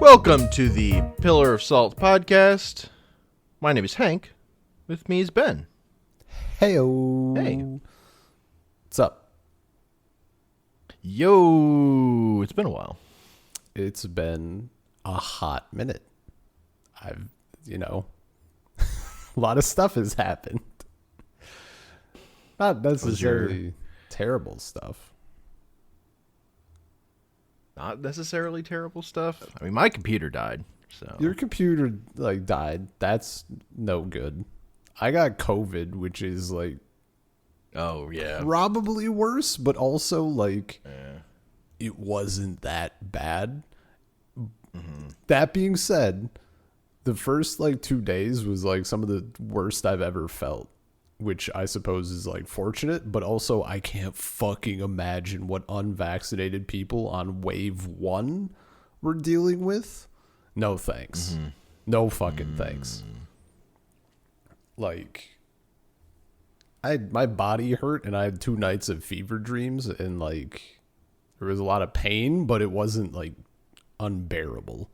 Welcome to the Pillar of Salt podcast. My name is Hank. With me is Ben. Heyo. Hey. What's up? Yo, it's been a while. It's been a hot minute. A lot of stuff has happened. Not necessarily terrible stuff. Not necessarily terrible stuff. I mean, my computer died, so. Your computer died. That's no good. I got COVID, which is Oh, yeah. probably worse, but also it wasn't that bad. Mm-hmm. That being said, the first 2 days was some of the worst I've ever felt, which I suppose is fortunate, but also I can't fucking imagine what unvaccinated people on wave 1 were dealing with. No thanks. Mm-hmm. No fucking thanks. My body hurt and I had 2 nights of fever dreams and there was a lot of pain, but it wasn't unbearable.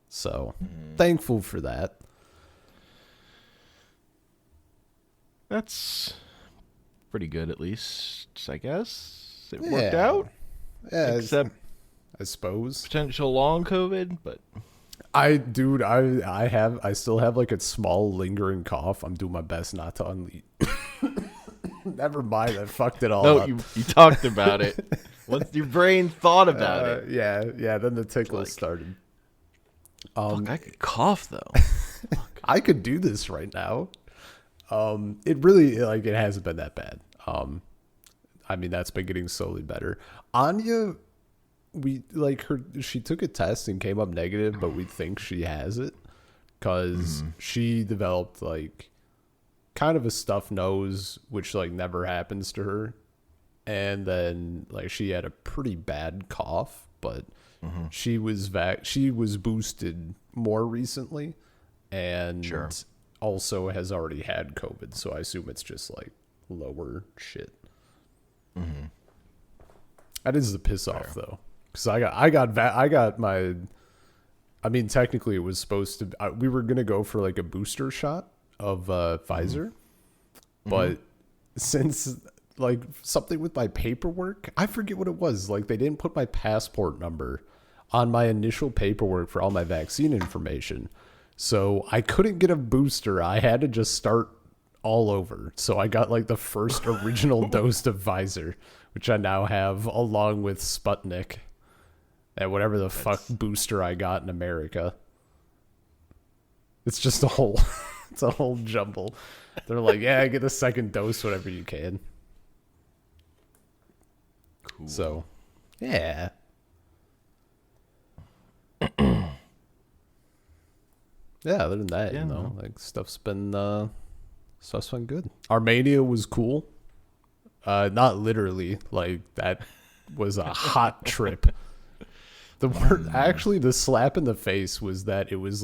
So thankful for that. That's pretty good, at least, I guess. It worked out. Yeah, except I suppose potential long COVID, but I still have a small lingering cough. I'm doing my best not to unleash. Never mind, I fucked it all up. No, you talked about it. Once your brain thought about it. Yeah, then the tickles started. Fuck, I could cough though. I could do this right now. It really it hasn't been that bad. I mean that's been getting slowly better. Anya, she took a test and came up negative, but we think she has it because she developed kind of a stuffed nose, which never happens to her, and then she had a pretty bad cough, but she was boosted more recently, and sure. Also has already had COVID, so I assume it's just lower shit. Mm-hmm. That is the piss off though, because I got my. I mean, technically, it was supposed to. We were gonna go for a booster shot of Pfizer, but since something with my paperwork, I forget what it was. They didn't put my passport number on my initial paperwork for all my vaccine information. So I couldn't get a booster. I had to just start all over. So I got the first original dose of Pfizer, which I now have along with Sputnik and whatever the fuck booster I got in America. It's just it's a whole jumble. They're yeah, get a second dose whenever you can. Cool. So, yeah. Yeah, other than that, stuff's been good. Armenia was cool. Not literally, that was a hot trip. The slap in the face was that it was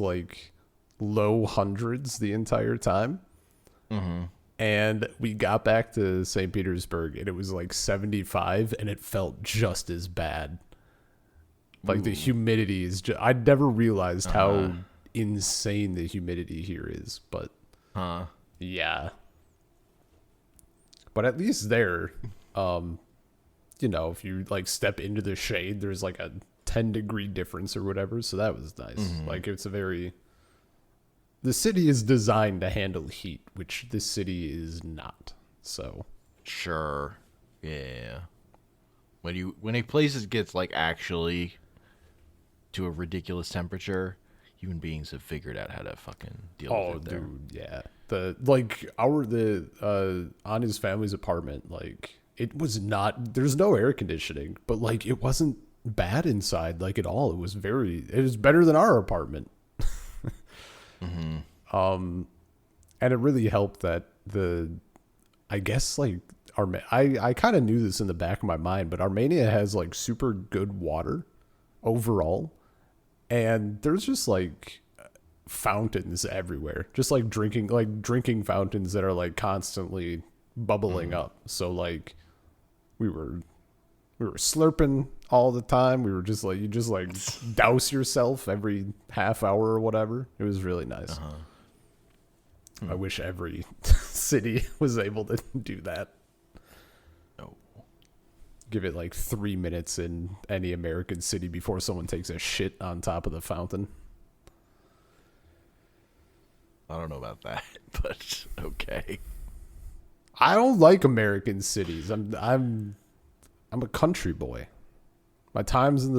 low hundreds the entire time. Mm-hmm. And we got back to St. Petersburg and it was 75 and it felt just as bad. The humidity is I'd never realized how insane the humidity here is, but yeah, but at least there if you step into the shade, there's a 10-degree difference or whatever, so that was nice. It's the city is designed to handle heat, which this city is not, so sure. Yeah, when a place gets actually to a ridiculous temperature, human beings have figured out how to fucking deal with it. Oh, dude, yeah. On his family's apartment, it was not. There's no air conditioning, but it wasn't bad inside at all. It was better than our apartment. And it really helped that I guess I kind of knew this in the back of my mind, but Armenia has super good water overall. And there's just fountains everywhere, just drinking fountains that are constantly bubbling up. So we were We were slurping all the time. We were just like, you just like douse yourself every half hour or whatever. It was really nice. I wish every city was able to do that. Oh. Give it like 3 minutes in any American city before someone takes a shit on top of the fountain. I don't know about that, but okay. I don't like American cities. I'm a country boy. My times in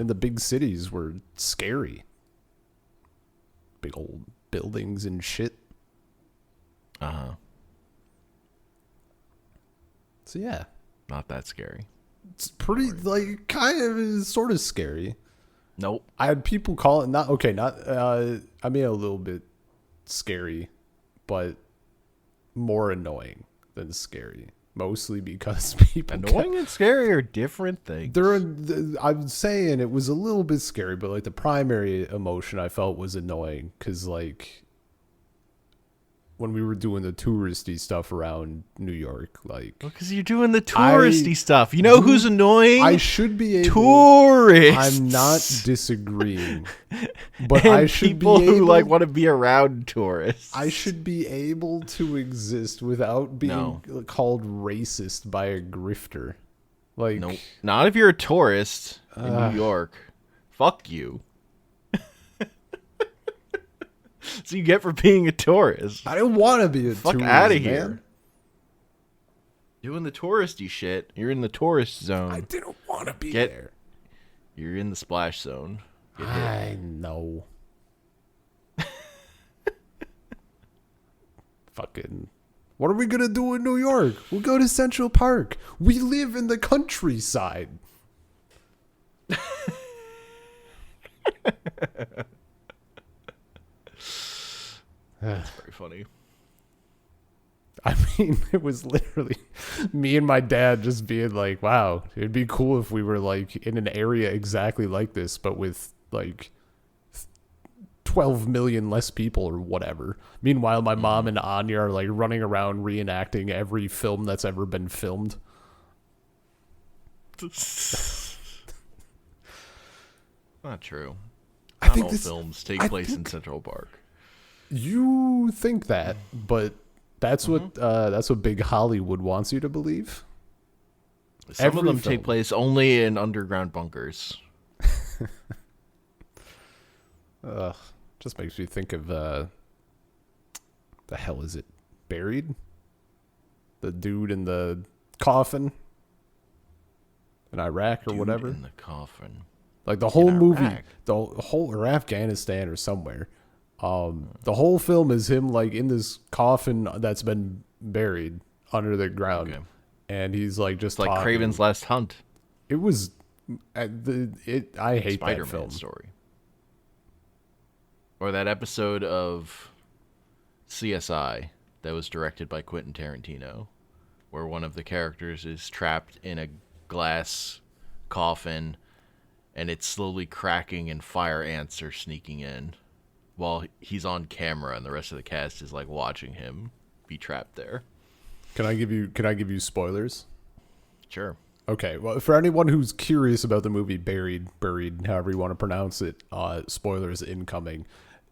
the big cities were scary. Big old buildings and shit. So yeah, not that scary. it's pretty like kind of sort of scary. Nope. I had people call it not okay, not I mean a little bit scary, but more annoying than scary. Mostly because people Annoying and scary are different things. I'm saying it was a little bit scary, but like the primary emotion I felt was annoying because like when we were doing the touristy stuff around New York, like because you're doing the touristy stuff. You know who's annoying? I should be able. Tourists. I'm not disagreeing, but and I should people be able, who like want to be around tourists. I should be able to exist without being called racist by a grifter. Like, nope. Not if you're a tourist in New York. Fuck you. So you get for being a tourist. I don't want to be a tourist. Fuck out of here. Doing the touristy shit. You're in the tourist zone. I didn't want to be there. You're in the splash zone. I know. Fucking. What are we going to do in New York? We'll go to Central Park. We live in the countryside. That's very funny. I mean, it was literally me and my dad just being like, wow, it'd be cool if we were like in an area exactly like this, but with like 12 million less people or whatever. Meanwhile, my mom and Anya are like running around reenacting every film that's ever been filmed. Not true. I think all films take place in Central Park. You think that, but that's what big Hollywood wants you to believe. Some of them take place only in underground bunkers. Just makes me think of the hell is it? Buried? The dude in the coffin in Iraq or whatever. In the coffin. Like the whole movie, or Afghanistan or somewhere. The whole film is him like in this coffin that's been buried under the ground, and he's like just like Craven's Last Hunt. It was, I hate Spider-Man that film story, or that episode of CSI that was directed by Quentin Tarantino, where one of the characters is trapped in a glass coffin, and it's slowly cracking, and fire ants are sneaking in. While he's on camera and the rest of the cast is like watching him be trapped there. Can I give you spoilers? Sure. Okay. Well, for anyone who's curious about the movie Buried, however you want to pronounce it, spoilers incoming.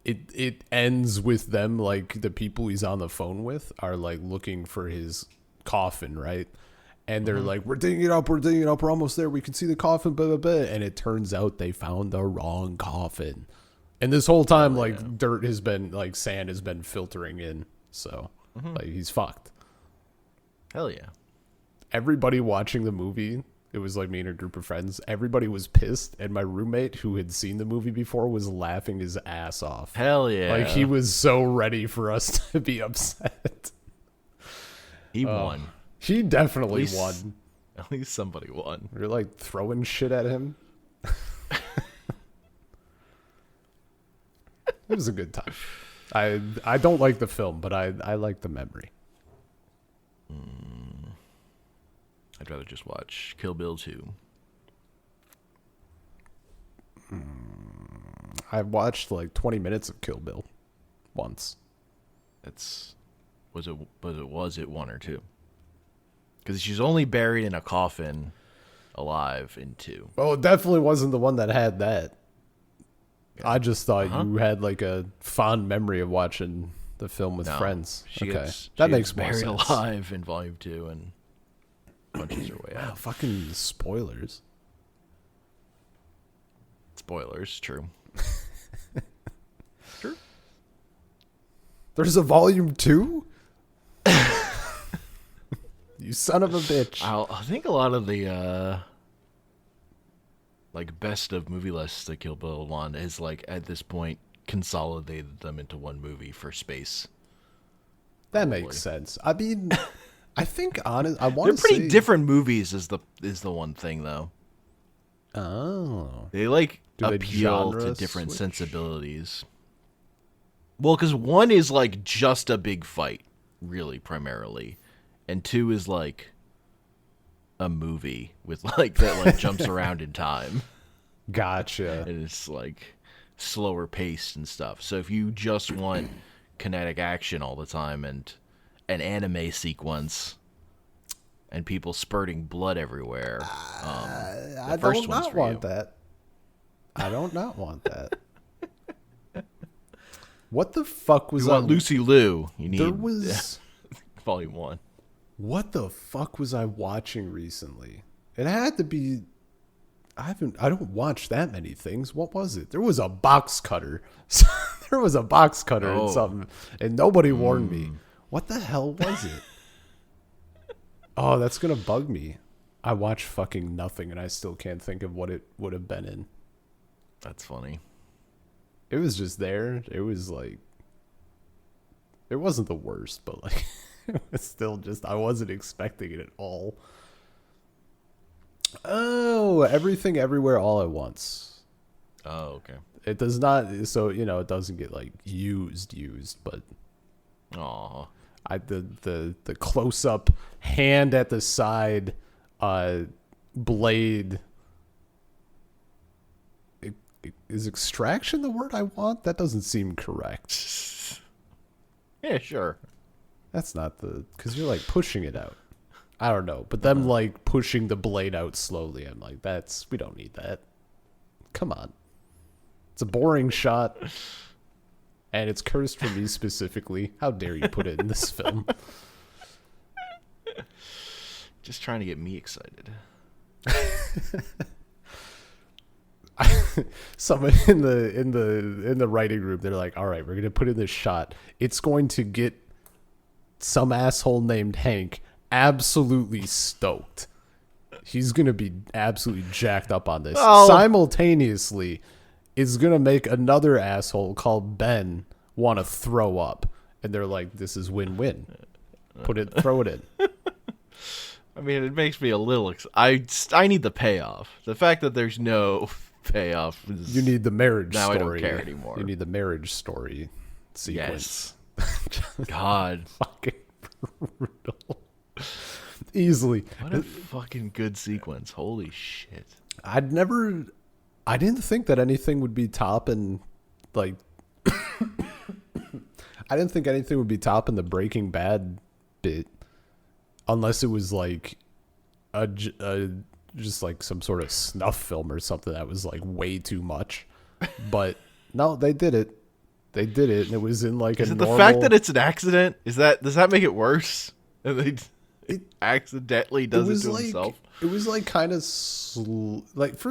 It ends with them, like the people he's on the phone with are like looking for his coffin, right? And they're like, we're digging it up, we're almost there, we can see the coffin, blah, blah, blah. And it turns out they found the wrong coffin. And this whole time, dirt has been, like, sand has been filtering in. So, like, he's fucked. Hell yeah. Everybody watching the movie, it was, like, me and a group of friends. Everybody was pissed. And my roommate, who had seen the movie before, was laughing his ass off. Hell yeah. Like, he was so ready for us to be upset. He won. He definitely won. At least somebody won. We were, like, throwing shit at him. It was a good time. I don't like the film, but I like the memory. I'd rather just watch Kill Bill 2. I've watched like 20 minutes of Kill Bill once. Was it 1 or 2? Because she's only buried in a coffin alive in 2. Well, it definitely wasn't the one that had that. Yeah. I just thought you had like a fond memory of watching the film with friends. That makes more sense. Buried alive in Volume 2 and punches her way out. Fucking spoilers. Spoilers, true. True. There's a Volume 2? You son of a bitch. I think a lot of the like best of movie lists that Kill Bill won is like at this point consolidated them into one movie for space. That makes sense. I mean, I think I want to They're pretty different movies is the one thing though. Oh. They like appeal to different sensibilities. Well, because 1 is like just a big fight, really, primarily. And 2 is like a movie with like that like jumps around in time. Gotcha. And it's like slower paced and stuff. So if you just want kinetic action all the time and an anime sequence and people spurting blood everywhere, I don't not want that. I don't not want that. What the fuck was you want Lucy Liu? You need there was Volume 1. What the fuck was I watching recently? It had to be. I don't watch that many things. What was it? There was a box cutter. There was a box cutter and something, and nobody warned me. What the hell was it? Oh, that's gonna bug me. I watched fucking nothing, and I still can't think of what it would have been in. That's funny. It was just there. It was like, it wasn't the worst, but like, it was still just, I wasn't expecting it at all. Oh, Everything Everywhere All at Once. Oh, okay. It does not, so, it doesn't get like used, but Aw. the close up hand at the side, blade. Is extraction the word I want? That doesn't seem correct. Yeah, sure. That's not because you're like pushing it out. I don't know, but them like pushing the blade out slowly. I'm like, we don't need that. Come on. It's a boring shot. And it's cursed for me specifically. How dare you put it in this film? Just trying to get me excited. Someone in the writing room, they're like, all right, we're gonna put in this shot. It's going to get some asshole named Hank absolutely stoked. He's gonna be absolutely jacked up on this. Simultaneously, it's gonna make another asshole called Ben want to throw up, and they're like, this is win-win. Throw it in. I mean, it makes me a little I need the payoff. The fact that there's no payoff is, you need the marriage now story. I don't care anymore. You need the marriage story sequence. Yes. God. Fucking brutal. Easily. What a fucking good sequence. Holy shit. I didn't think that anything would be topping, like, I didn't think anything would be topping the Breaking Bad bit unless it was like just like some sort of snuff film or something that was like way too much. But no, they did it. They did it, and it was in like is it the fact that it's an accident? Does that make it worse? And it accidentally does it to like, himself. It was like kind of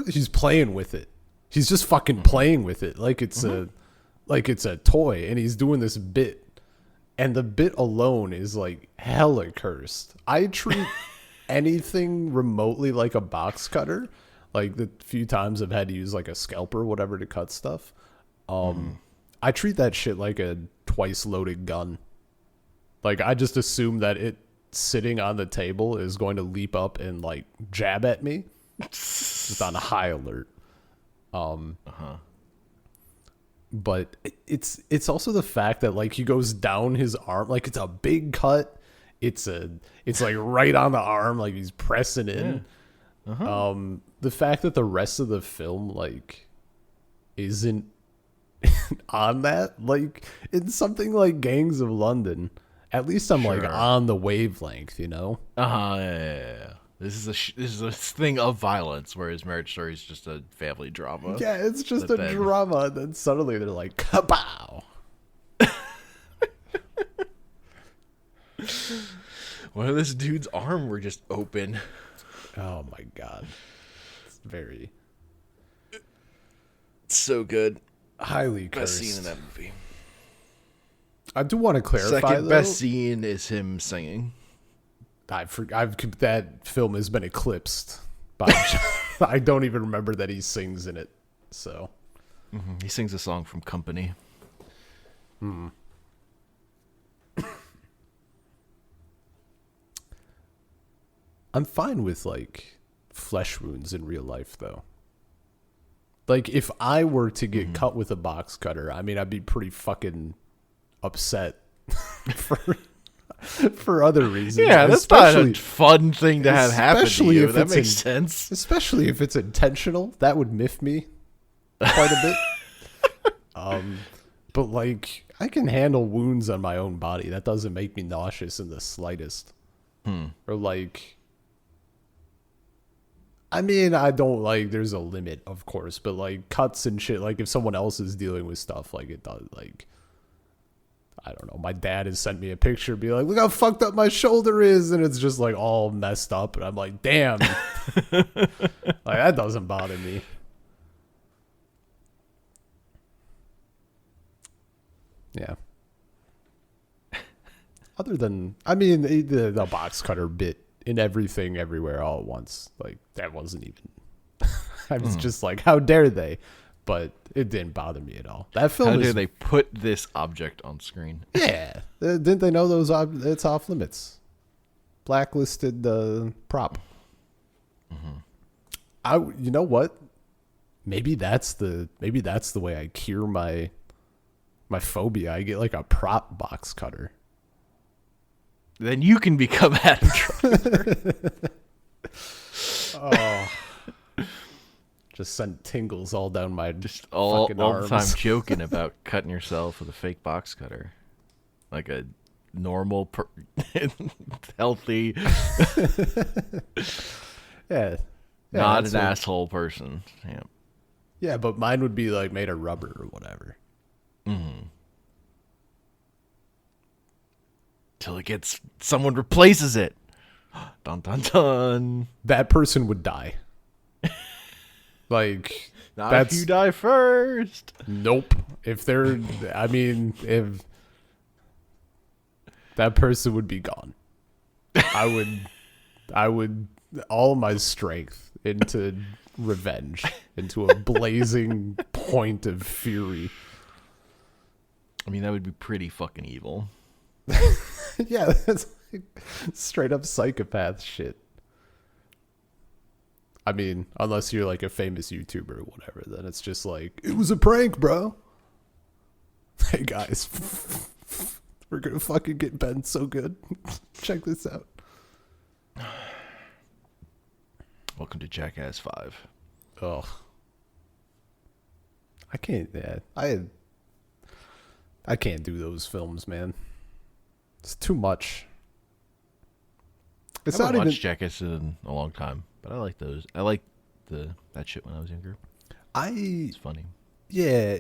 he's playing with it. He's just fucking playing with it like it's a toy, and he's doing this bit, and the bit alone is like hella cursed. I treat anything remotely like a box cutter, like the few times I've had to use like a scalpel or whatever to cut stuff. I treat that shit like a twice loaded gun. Like, I just assume that it sitting on the table is going to leap up and like jab at me. Just on high alert. But it's also the fact that like he goes down his arm, like it's a big cut. It's like right on the arm, like he's pressing in. Yeah. The fact that the rest of the film like isn't on that, like in something like Gangs of London, at least I'm like on the wavelength, you know? Yeah. This is a thing of violence, whereas Marriage Story is just a family drama. Yeah, it's just that a then- drama, and then suddenly they're like, kapow! What if this dude's arm were just open? Oh my god. It's very So good. highly Best cursed. scene in that movie. I do want to clarify, Second though, best scene is him singing. that film has been eclipsed by I don't even remember that he sings in it. So He sings a song from Company. I'm fine with like flesh wounds in real life, though. Like if I were to get cut with a box cutter, I mean, I'd be pretty fucking upset for other reasons. Yeah, that's not a Especially- fun thing to have happen to especially you. if That it's makes in- sense. especially if it's intentional. That would miff me quite a bit. But like I can handle wounds on my own body. That doesn't make me nauseous in the slightest. Or like, I mean, I don't like. There's a limit, of course, but like cuts and shit. Like if someone else is dealing with stuff, like it does. Like I don't know. My dad has sent me a picture, be like, "Look how fucked up my shoulder is," and it's just like all messed up, and I'm like, "Damn." Like that doesn't bother me. Yeah. Other than, I mean, the box cutter bit in Everything Everywhere All at Once, like that wasn't even. I was just like, how dare they? But it didn't bother me at all. That film How is dare they put this object on screen? yeah. Didn't they know those? It's off limits. Blacklisted prop. You know what? Maybe that's the way I cure my phobia. I get like a prop box cutter. Then you can become Adam Driver. Oh, just sent tingles all down my Just all fucking the arms. time joking about cutting yourself with a fake box cutter, like a normal, healthy, Yeah, not that's an what- asshole person. Yeah. Yeah, but mine would be like made of rubber or whatever. Till it gets someone replaces it. Dun dun dun. That person would die. Like Not that's if you die first. nope. If they're, I mean, if that person would be gone, I would all my strength into revenge, into a blazing point of fury. I mean, that would be pretty fucking evil. Yeah, that's like straight up psychopath shit. I mean, unless you're like a famous YouTuber or whatever, then it's just like, it was a prank, bro. Hey guys, we're gonna fucking get Ben so good. Check this out. Welcome to Jackass 5. Oh, I can't. Yeah, I can't do those films, man. It's too much. It's I not haven't even. watched Jackass in a long time, but I like those. I like that shit when I was younger. It's funny. Yeah,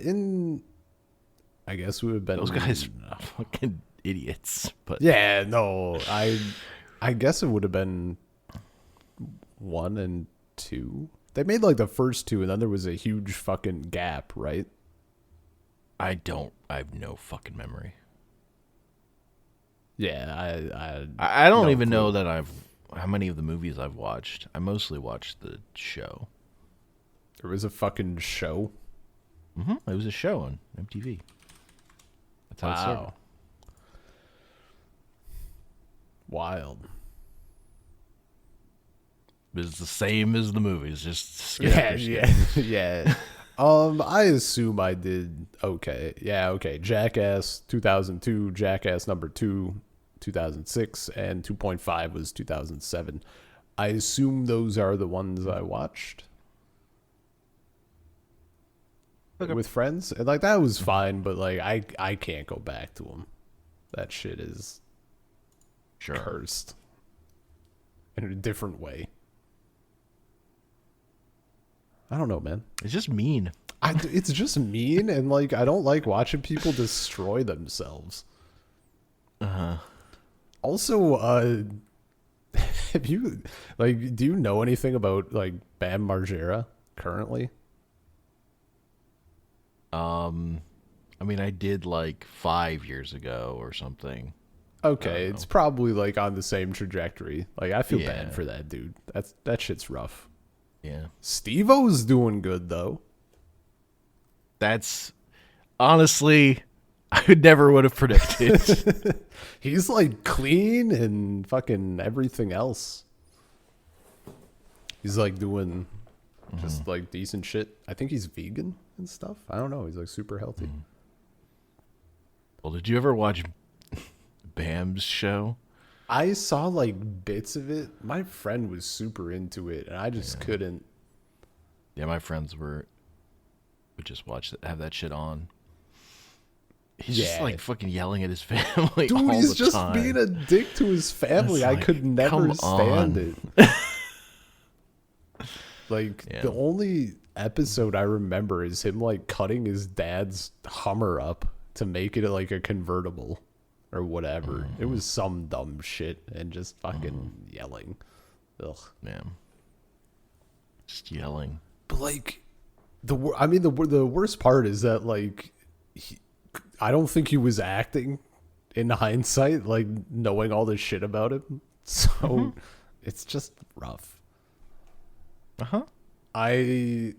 I guess we would have been Those guys are fucking idiots. But Yeah, no, I guess it would have been 1 and 2. They made like the first 2, and then there was a huge fucking gap, right? I have no fucking memory. Yeah, I don't no even clue. know that how many of the movies I've watched. I mostly watched the show. There was a fucking show. It was a show on MTV. That's how it started. Wow, wild. It's the same as the movies, just skip Yeah, after skip. yeah. I assume I did okay. Yeah, okay. Jackass 2002, Jackass number 2, 2006, and 2.5 was 2007. I assume those are the ones I watched with friends, and like that was fine. But like I can't go back to them. That shit is Sure. cursed. in a different way. I don't know, man. It's just mean. It's just mean, and like I don't like watching people destroy themselves. Also, have you do you know anything about like Bam Margera currently? I mean, I did like 5 years ago or something. Okay, it's probably like on the same trajectory. Like I feel Yeah. bad for that dude. That shit's rough. Yeah. Steve-O's doing good though. That's honestly, I would have predicted. He's like clean and fucking everything else. He's like doing just like decent shit. I think he's vegan and stuff. I don't know. He's like super healthy. Well, did you ever watch Bam's show? I saw like bits of it. My friend was super into it, and I just couldn't. Yeah, my friends would just watch it, have that shit on. He's just like fucking yelling at his family. Dude, all he's the just time. being a dick to his family. It's I like, could never come stand on. it. Like Yeah. the only episode I remember is him like cutting his dad's Hummer up to make it like a convertible or whatever. It was some dumb shit and just fucking yelling. Ugh. Yeah. Just yelling. But like the worst part is that like I don't think he was acting in hindsight, like knowing all this shit about him. So it's just rough. Uh-huh. I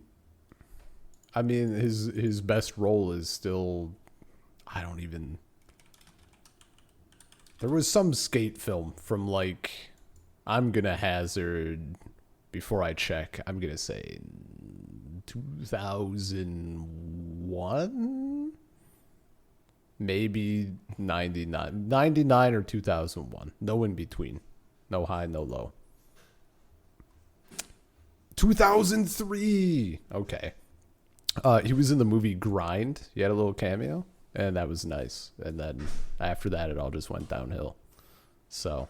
mean his best role is still there was some skate film from like I'm gonna hazard before I check, I'm gonna say 2001, maybe 99 or 2001, no in between, no high, no low. 2003. Okay. He was in the movie Grind. He had a little cameo, and that was nice. And then after that, it all just went downhill. So,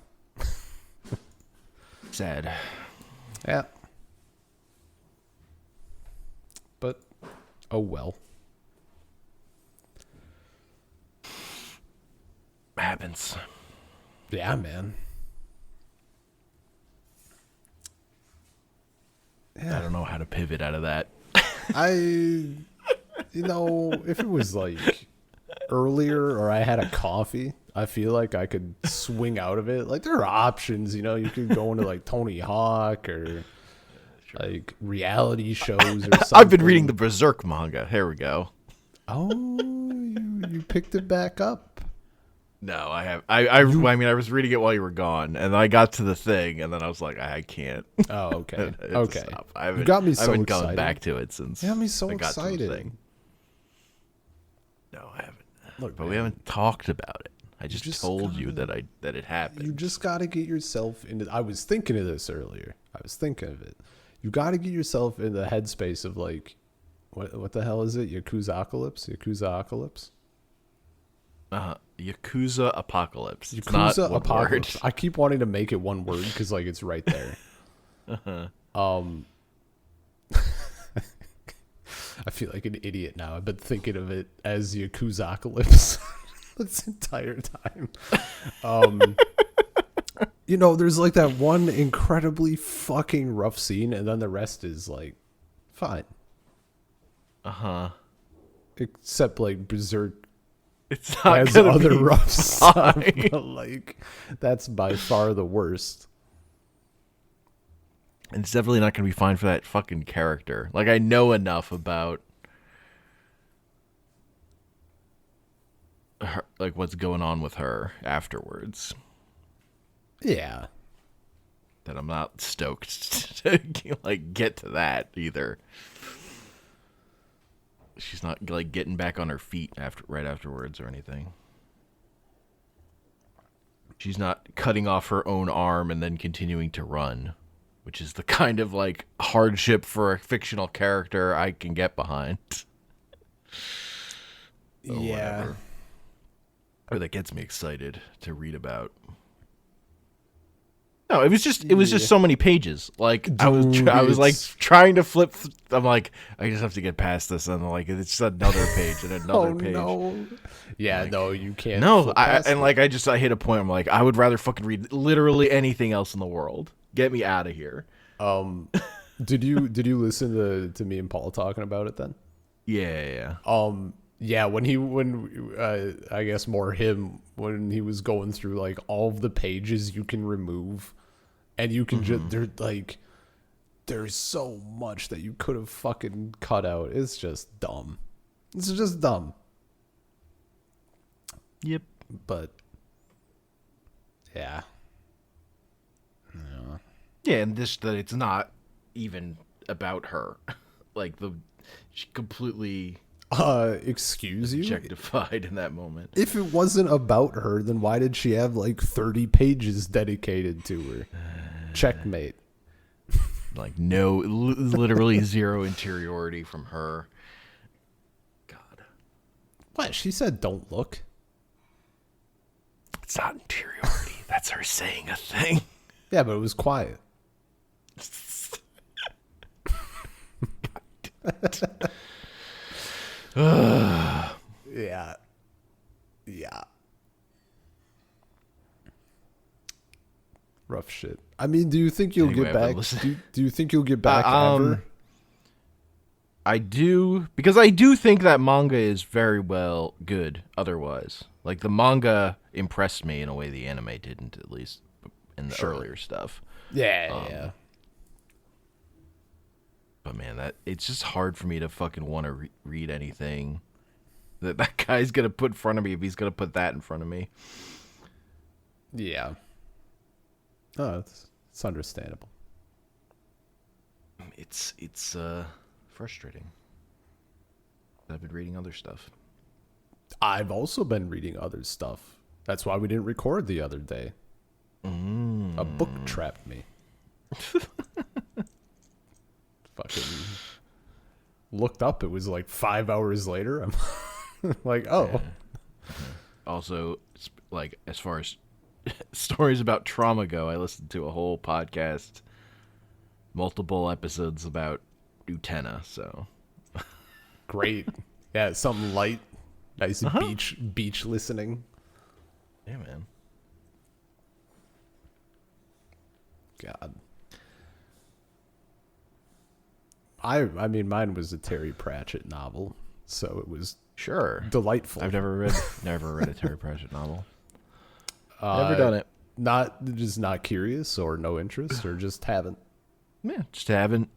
Sad. yeah. But, oh well. Happens. Yeah, man. I don't know how to pivot out of that. If it was like earlier or I had a coffee, I feel like I could swing out of it. Like there are options, you could go into like Tony Hawk or like reality shows or something. I've been reading the Berserk manga. Here we go. Oh, you picked it back up. No, I have. I mean, I was reading it while you were gone, and then I got to the thing, and then I was like, I can't. Oh, okay. I had to Okay. stop. I haven't, You got me I so haven't excited. gone back to it since. You got me so I got to the excited. thing. No, I haven't. Look, But man, we haven't talked about it. I just told you gotta- that it happened. You just got to get yourself into. I was thinking of this earlier. I was thinking of it. You got to get yourself in the headspace of like, what the hell is it? Yakuza-apocalypse? Yakuza Apocalypse. It's not Yakuza one Apocalypse. word. I keep wanting to make it one word because like it's right there. I feel like an idiot now. I've been thinking of it as Yakuza-apocalypse this entire time. There's like that one incredibly fucking rough scene, and then the rest is like fine. Except like Berserk It's not has gonna other be rough stuff, fine. but like that's by far the worst. And it's definitely not going to be fine for that fucking character. Like, I know enough about her, like what's going on with her afterwards, Yeah. that I'm not stoked to like get to that either. She's not like getting back on her feet right afterwards or anything. She's not cutting off her own arm and then continuing to run, which is the kind of like hardship for a fictional character I can get behind. Or whatever. Or that gets me excited to read about. No, it was just so many pages. Like I was like it's- trying to flip. I'm like, I just have to get past this, and like it's just another page and another Oh page. no. Yeah, Like, no, you can't. No, flip past it. like I hit a point. I'm like, I would rather fucking read literally anything else in the world. Get me out of here. Did you listen to me and Paul talking about it then? Yeah. Yeah, when I guess more him when he was going through like all of the pages you can remove, and you can just there's so much that you could have fucking cut out. It's just dumb. It's just dumb. Yep. But yeah. Yeah, and this that it's not even about her. Like she completely Excuse you? objectified in that moment. If it wasn't about her, then why did she have like 30 pages dedicated to her? Checkmate. Like no, literally zero interiority from her. God, What? She said don't look. it's not interiority. That's her saying a thing. Yeah, but it was quiet. Yeah. Yeah. Rough shit. I mean, do you think you'll Anyway, get I've been back? listening. Do you think you'll get back ever? I do, because I do think that manga is very well good otherwise. Like, the manga impressed me in a way the anime didn't, at least in the earlier stuff. Yeah. But man, it's just hard for me to fucking want to read anything that guy's gonna put in front of me if he's gonna put that in front of me. Yeah. Oh, it's understandable. It's frustrating. I've been reading other stuff. I've also been reading other stuff. That's why we didn't record the other day. A book trapped me. Fucking looked up. It was like 5 hours later. I'm like, oh. Yeah. Also, like, as far as stories about trauma go, I listened to a whole podcast, multiple episodes about Utena, so. Great. Yeah, something light. Nice beach listening. Yeah, man. God. I mean, mine was a Terry Pratchett novel, so it was Sure. delightful. I've never read a Terry Pratchett novel. Never done it. Just not curious or no interest or just haven't. Yeah, just haven't.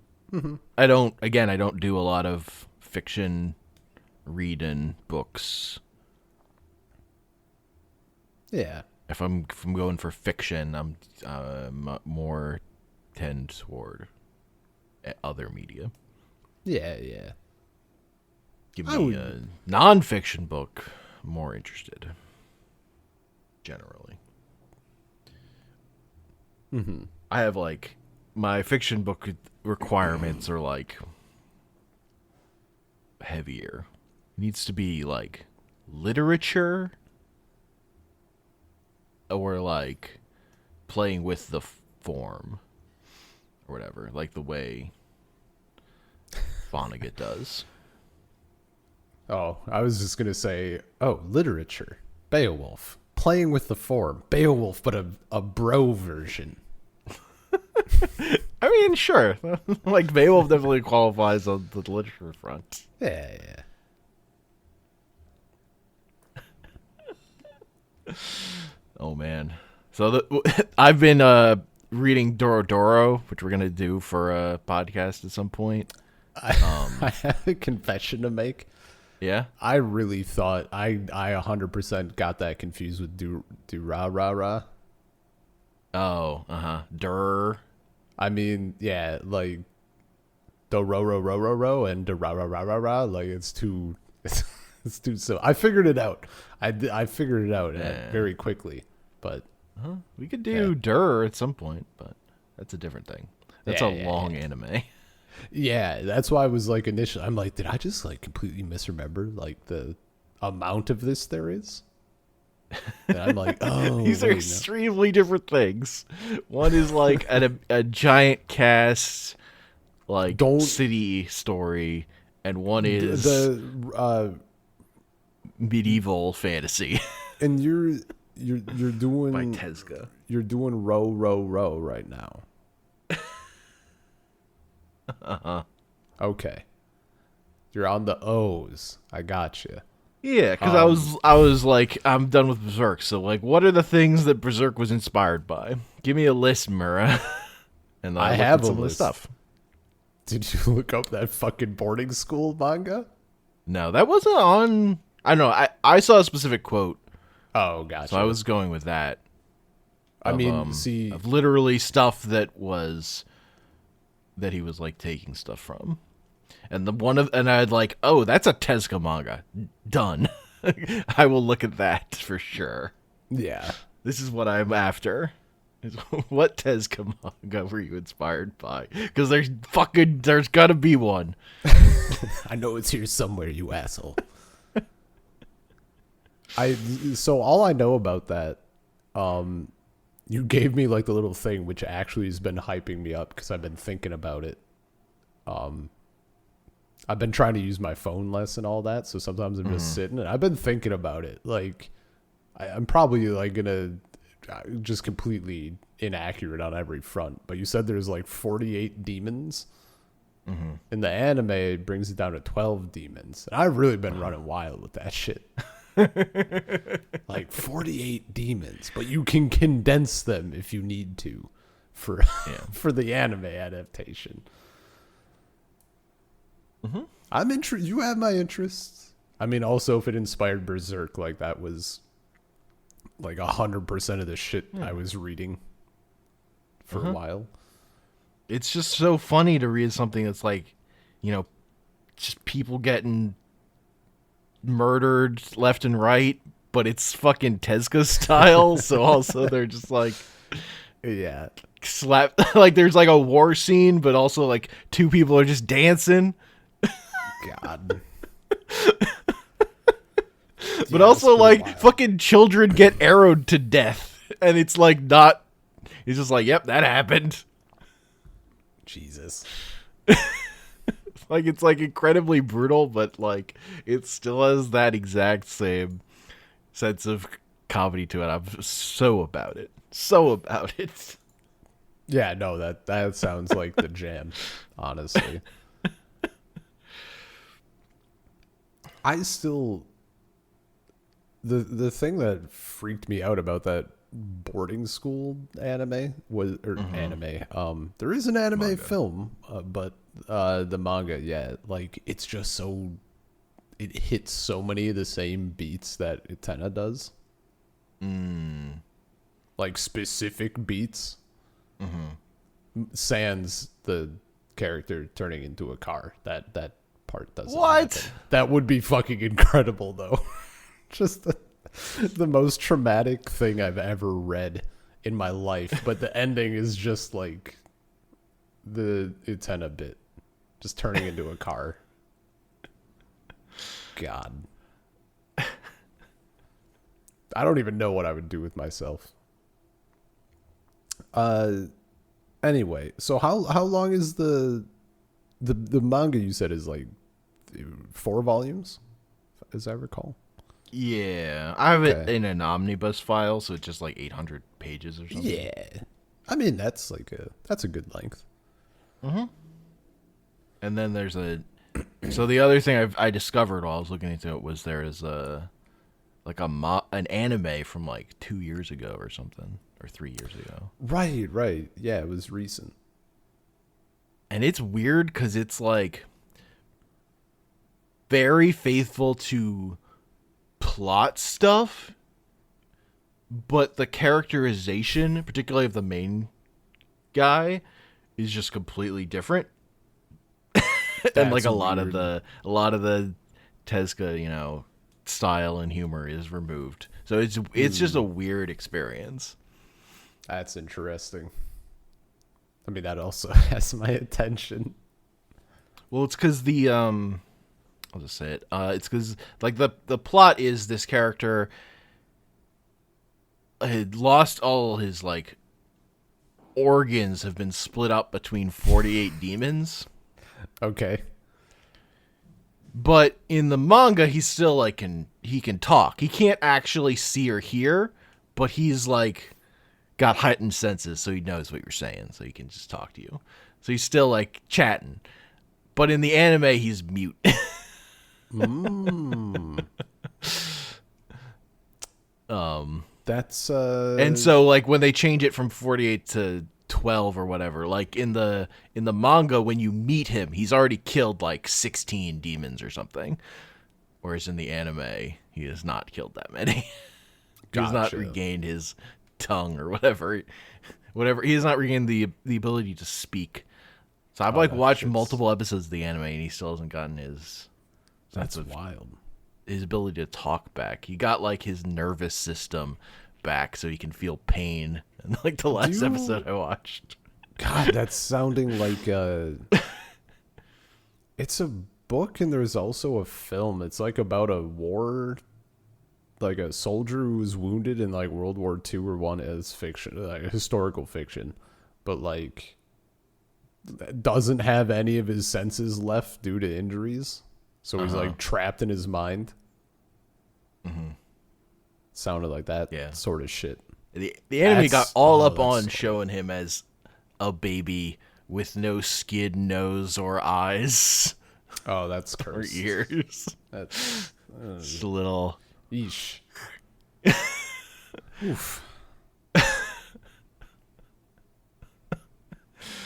I don't do a lot of fiction reading books. Yeah. If I'm going for fiction, I'm more tend toward other media. Yeah. Give me a non-fiction book, I'm more interested. Generally. I have like my fiction book requirements are like heavier. It needs to be like literature or like playing with the form or whatever, like the way Vonnegut does. Oh, I was just going to say, literature. Beowulf. Playing with the form. Beowulf, but a bro version. I mean, sure. Like Beowulf definitely qualifies on the literature front. Yeah. Oh man. So I've been reading Doro Doro, which we're gonna do for a podcast at some point. I have a confession to make. Yeah. I really thought I 100% got that confused with do ra ra ra. Oh, Dur. I mean, yeah, like do ro ro ro ro ro and do ra ra ra ra ra. Like it's too so. I figured it out. I figured it out very quickly, but We could do Dur at some point, but that's a different thing. That's a long anime. Yeah, that's why I was like initially. I'm like, did I just like completely misremember like the amount of this there is? And I'm like, oh, These are wait, no. extremely different things. One is like a giant cast, like Don't city story, and one is the medieval fantasy and you're by doing Tezuka. you're doing row row row right now. Okay, you're on the O's. I got you. Yeah, because I was like, I'm done with Berserk. So like, what are the things that Berserk was inspired by? Give me a list, Mura. And I looked have at a some of the list. stuff. Did you look up that fucking boarding school manga? No, that wasn't on. I don't know. I saw a specific quote, Oh, gotcha. so I was going with that. I Of, mean, see, of literally stuff that he was like taking stuff from. And I'd like, oh, that's a Tezuka manga. Done. I will look at that for sure. yeah. This is what I'm after. What Tezuka manga were you inspired by? Because there's gotta be one. I know it's here somewhere, you asshole. So all I know about that, you gave me like the little thing which actually has been hyping me up because I've been thinking about it. I've been trying to use my phone less and all that, so sometimes I'm just sitting and I've been thinking about it. Like, I'm probably like gonna just completely inaccurate on every front, but you said there's like 48 demons. In the anime, it brings it down to 12 demons. And I've really been running wild with that shit. Like 48 demons, but you can condense them if you need to for for the anime adaptation. I'm interested. You have my interests. I mean, also if it inspired Berserk, like that was like 100% of the shit I was reading for a while. It's just so funny to read something that's like, just people getting murdered left and right, but it's fucking Tezuka style. So also they're just like, Yeah. slap, like there's like a war scene, but also like two people are just dancing. God. But also like fucking children get arrowed to death, and it's like not. He's just like, yep, that happened. Jesus. Like it's like incredibly brutal, but like it still has that exact same sense of comedy to it. I'm so about it. So about it. Yeah, no, that sounds like the jam, honestly. I still the thing that freaked me out about that boarding school anime was anime. There is an anime Manga. film, but the manga, yeah, like it's just so it hits so many of the same beats that Itena does. Like specific beats. Sans the character turning into a car. That part doesn't What? happen. That would be fucking incredible, though. Just the most traumatic thing I've ever read in my life. But the ending is just like the Itena bit, just turning into a car. God, I don't even know what I would do with myself. Anyway, so how long is the manga you said is like 4 volumes, as I recall? Yeah, I have it Okay. in an omnibus file, so it's just like 800 pages or something. Yeah, I mean that's a good length. And then there's so the other thing I discovered while I was looking into it was there is an anime from like 2 years ago or something, or 3 years ago. Right. Yeah, it was recent. And it's weird because it's like very faithful to plot stuff, but the characterization, particularly of the main guy, is just completely different. And like a lot of the Tezuka, style and humor is removed. So it's just a weird experience. That's interesting. I mean, that also has my attention. Well, it's because I'll just say it. It's because like the plot is this character had lost all his like organs, have been split up between 48 demons. Okay. But in the manga, he's still like he can talk. He can't actually see or hear, but he's like got heightened senses, so he knows what you're saying, so he can just talk to you. So he's still like chatting. But in the anime, he's mute. That's And so like when they change it from 48 to 12 or whatever, like in the manga, when you meet him, he's already killed like 16 demons or something. Whereas in the anime, he has not killed that many. He has not regained his tongue or whatever. He has not regained the ability to speak. So I've like watched multiple episodes of the anime, and he still hasn't gotten his. That's wild. His ability to talk back. He got like his nervous system back, so he can feel pain. And like the last episode I watched. God, that's sounding like it's a book, and there's also a film. It's like about a war, like a soldier who was wounded in like World War II or one, as fiction, like historical fiction, but like doesn't have any of his senses left due to injuries. So he's like trapped in his mind. Mm-hmm. Sounded like that sort of shit. The anime got all up on showing him as a baby with no skin, nose, or eyes. Oh, that's cursed. Or ears. That's just a little. Yeesh. Oof.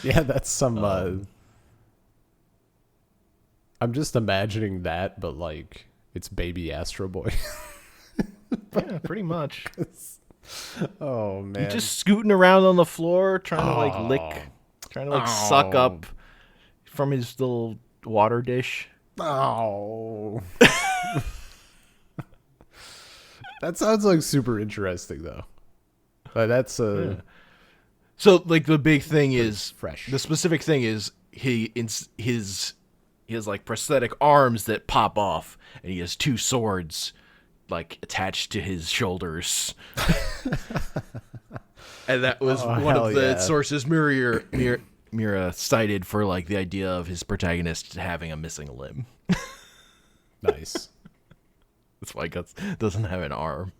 Yeah, that's some. I'm just imagining that, but like it's baby Astro Boy. Yeah, pretty much. Oh man, he's just scooting around on the floor, trying to like suck up from his little water dish. Oh. That sounds like super interesting though. That's So like the big thing is fresh. The specific thing is he has like prosthetic arms that pop off, and he has two swords like attached to his shoulders. And that was one of the sources Mira cited for like the idea of his protagonist having a missing limb. Nice. That's why Guts doesn't have an arm.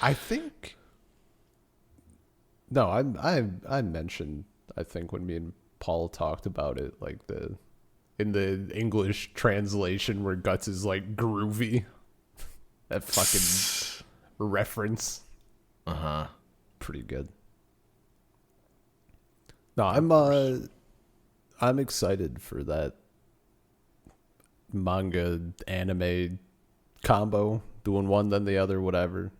I think. No, I mentioned, I think when me and Paul talked about it, like in the English translation where Guts is like groovy. That fucking reference. Pretty good. No, I'm excited for that manga anime combo, doing one then the other, whatever.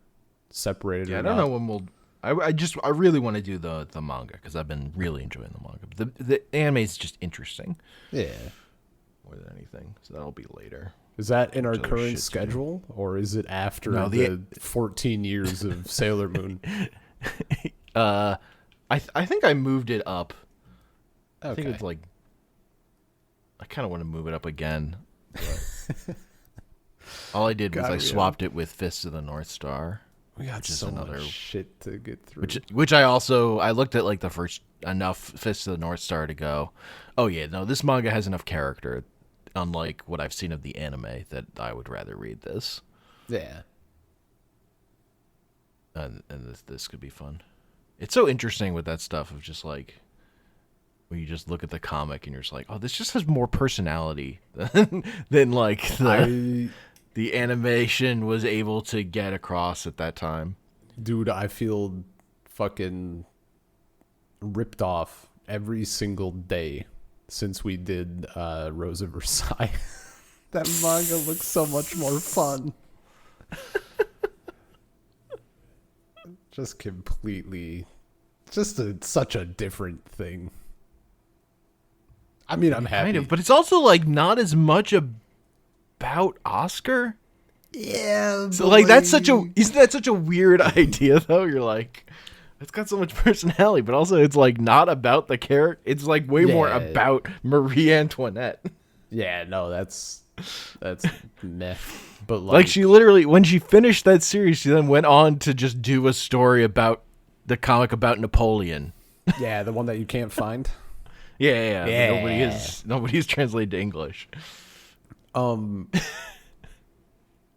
Separated. Yeah, I don't know when we'll. I really want to do the manga because I've been really enjoying the manga. The anime is just interesting. Yeah. More than anything, so that'll be later. Is that in our current schedule, or is it after the 14 years of Sailor Moon? I think I moved it up. Okay. I think it's like I kind of want to move it up again. But all I did was I swapped it with Fist of the North Star. We got so much shit to get through. Which I looked at like the first enough Fist of the North Star to go, oh yeah, no, this manga has enough character, unlike what I've seen of the anime, that I would rather read this. Yeah. And this could be fun. It's so interesting with that stuff of just like when you just look at the comic and you're just like, oh, this just has more personality than like the animation was able to get across at that time. Dude, I feel fucking ripped off every single day since we did Rose of Versailles. That manga looks so much more fun. Just completely, such a different thing. I mean, I'm happy. Kind of, but it's also like not as much about Oscar. Yeah. So like isn't that such a weird idea though? You're like, it's got so much personality, but also it's like not about the character. It's like way more about Marie Antoinette. Yeah, no, that's meh. But Like she literally, when she finished that series, she then went on to just do a story about the comic about Napoleon. yeah, the one that you can't find. Yeah. Yeah. Nobody's translated to English.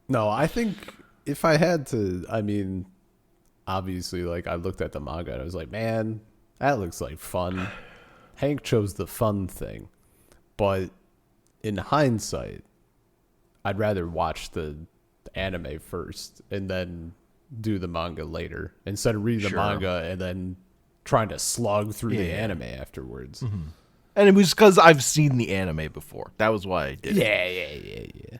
No, I think if I had to, I mean, obviously, like I looked at the manga and I was like, man, that looks like fun. Hank chose the fun thing, but in hindsight, I'd rather watch the anime first and then do the manga later instead of reading the Sure. manga and then trying to slog through the Yeah. anime afterwards. And it was because I've seen the anime before. That was why I did it. Yeah.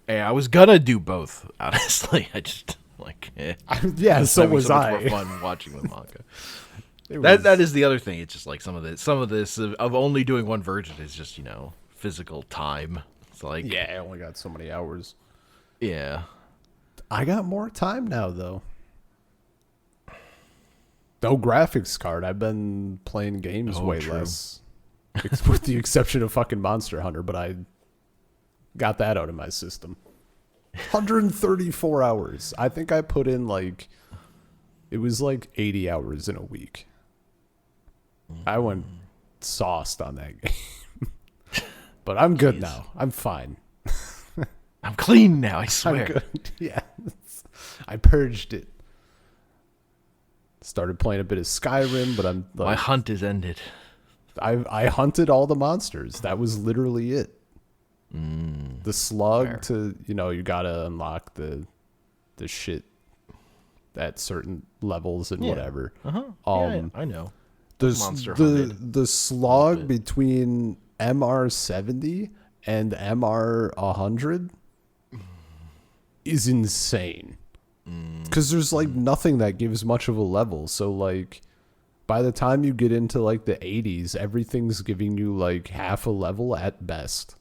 Hey, I was gonna do both, honestly. I just like Yeah, so having was so much I. more fun watching the manga. It was- That is the other thing. It's just like some of this of only doing one version is just, physical time. It's like yeah, I only got so many hours. yeah. I got more time now, though. No graphics card. I've been playing games way true. less. With the exception of fucking Monster Hunter, but I got that out of my system. 134 hours. I think I put in it was like 80 hours in a week. I went sauced on that game. But I'm good now. I'm fine. I'm clean now, I swear. I'm good. Yeah. I purged it. Started playing a bit of Skyrim, but I'm My hunt is ended. I hunted all the monsters. That was literally it. The slug fair. to you gotta unlock the shit at certain levels and Yeah. whatever. Yeah, I know. The Monster the hunted. the slog between MR70 and MR100 is insane. Because there's nothing that gives much of a level. So by the time you get into the 80s, everything's giving you half a level at best.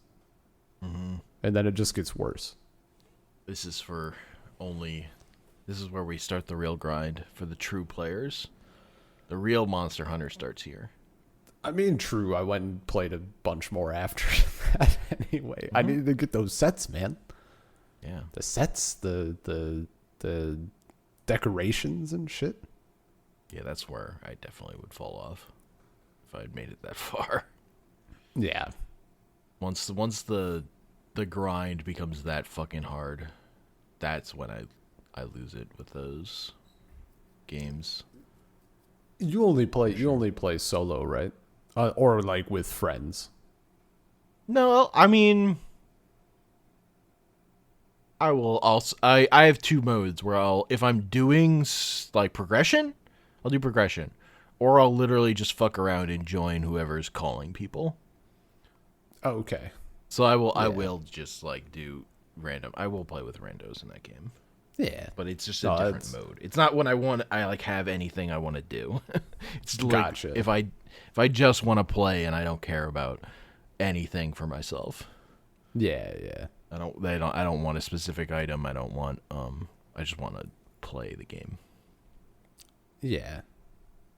And then it just gets worse. This is where we start the real grind for the true players. The real Monster Hunter starts here. I mean, true. I went and played a bunch more after that anyway. I needed to get those sets, man. Yeah. The sets, the decorations and shit. Yeah, that's where I definitely would fall off if I'd made it that far. Yeah. Once the grind becomes that fucking hard, that's when I lose it with those games. You only play solo, right? Or with friends. No, I mean, I will also. I have two modes where if I'm doing progression, I'll do progression, or I'll literally just fuck around and join whoever's calling people. Oh, okay. So I will just do random. I will play with randos in that game. Yeah. But it's just a different mode. It's not when I have anything I want to do. It's Gotcha. if I just want to play and I don't care about anything for myself. Yeah. I don't want a specific item. I don't want I just want to play the game. Yeah.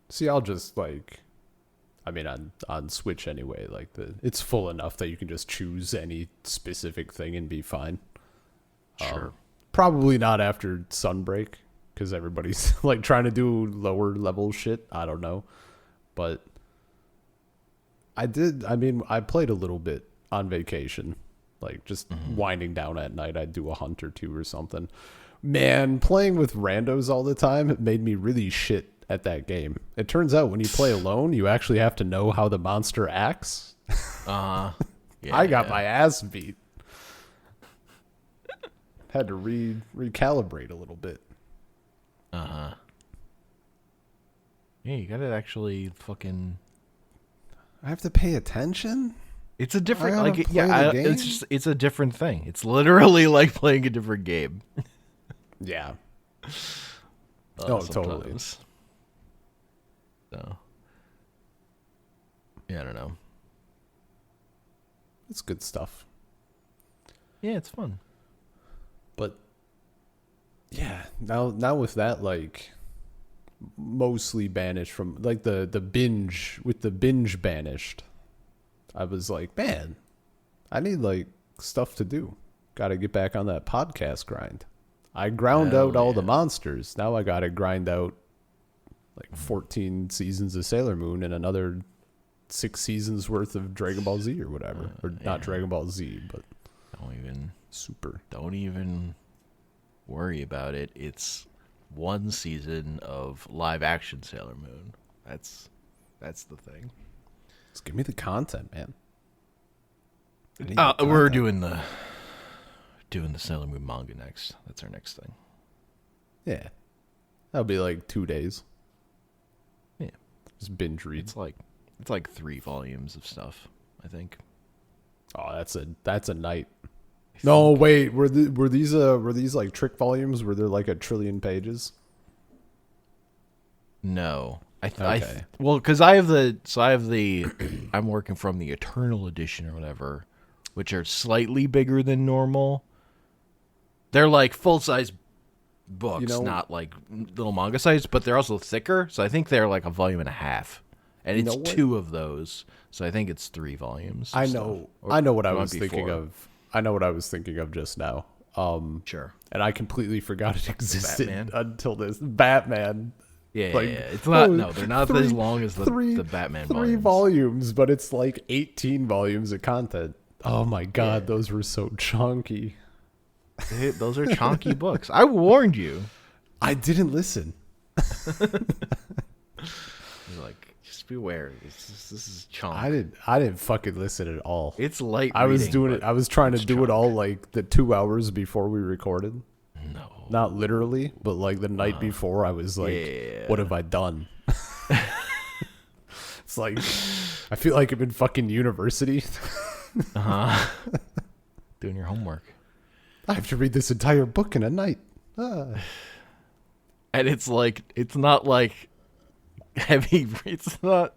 See, I'll just I mean on Switch anyway, it's full enough that you can just choose any specific thing and be fine. Sure. Probably not after Sunbreak, because everybody's trying to do lower level shit. I don't know. But I played a little bit on vacation. Just winding down at night, I'd do a hunt or two or something. Man, playing with randos all the time made me really shit at that game. It turns out when you play alone, you actually have to know how the monster acts. Yeah, I got my ass beat. Had to recalibrate a little bit. Yeah, you gotta actually fucking. I have to pay attention. It's a different it's a different thing. It's literally like playing a different game. Yeah. Oh, totally. Sometimes. So. Yeah, I don't know. It's good stuff. Yeah, it's fun. But yeah, now with that mostly banished from the binge banished, I was like, man, I need like stuff to do. Got to get back on that podcast grind. I ground Hell out all the yeah. monsters. Now I got to grind out like 14 seasons of Sailor Moon and another 6 seasons worth of Dragon Ball Z or whatever. Or not Dragon Ball Z, but Super. Don't even worry about it. It's one season of live action Sailor Moon. That's the thing. Just give me the content, man. We're doing the Sailor Moon manga next. That's our next thing. Yeah. That'll be like 2 days. Yeah. Just binge read. It's like 3 volumes of stuff, I think. Oh, that's a night. No, wait. Were these like trick volumes? Were there like a trillion pages? No. Okay. Well, because I have the I'm working from the Eternal Edition or whatever, which are slightly bigger than normal. They're like full size books, not like little manga size, but they're also thicker. So I think they're like a volume and a half, and it's 2 of those. So I think it's 3 volumes. I know what I was thinking of. I know what I was thinking of just now. Sure. And I completely forgot it existed Batman? until this Batman. Yeah, Like, yeah. It's not. oh, No, they're not as long as the Batman three volumes, but it's like 18 volumes of content. Oh my god, those were so chunky. Those are chunky books. I warned you. I didn't listen. You're like, just beware. This is chunk. I didn't fucking listen at all. It's light. I was reading, doing it. I was trying to do chunk. it all like the 2 hours before we recorded. No. Not literally, but like the night before, I was like, what have I done? It's like, I feel like I'm in fucking university. Doing your homework. I have to read this entire book in a night. And it's like, it's not like heavy. It's not.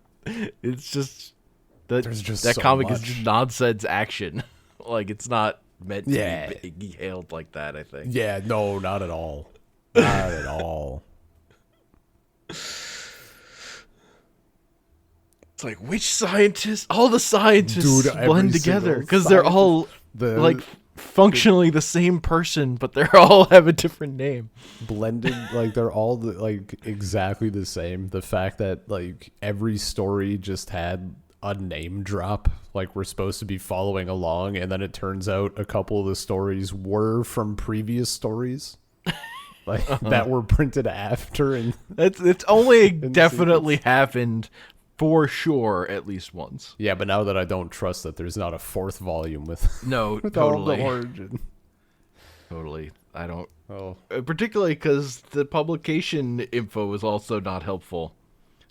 It's just that There's just that so comic much. is just nonsense action. Like it's not meant to Yeah. be hailed like that. I think. Yeah, no, not at all. Not at all. It's like which scientists? All the scientists Dude, every blend together single because they're all like functionally the same person, but they all have a different name. Blended, like they're all like exactly the same. The fact that like every story just had a name drop, like we're supposed to be following along, and then it turns out a couple of the stories were from previous stories. Like that were printed after, and It's only definitely happened for sure at least once. yeah, but now that I don't trust that there's not a 4th volume with No, with all the totally, origin. totally. I don't Oh, particularly because the publication info is also not helpful.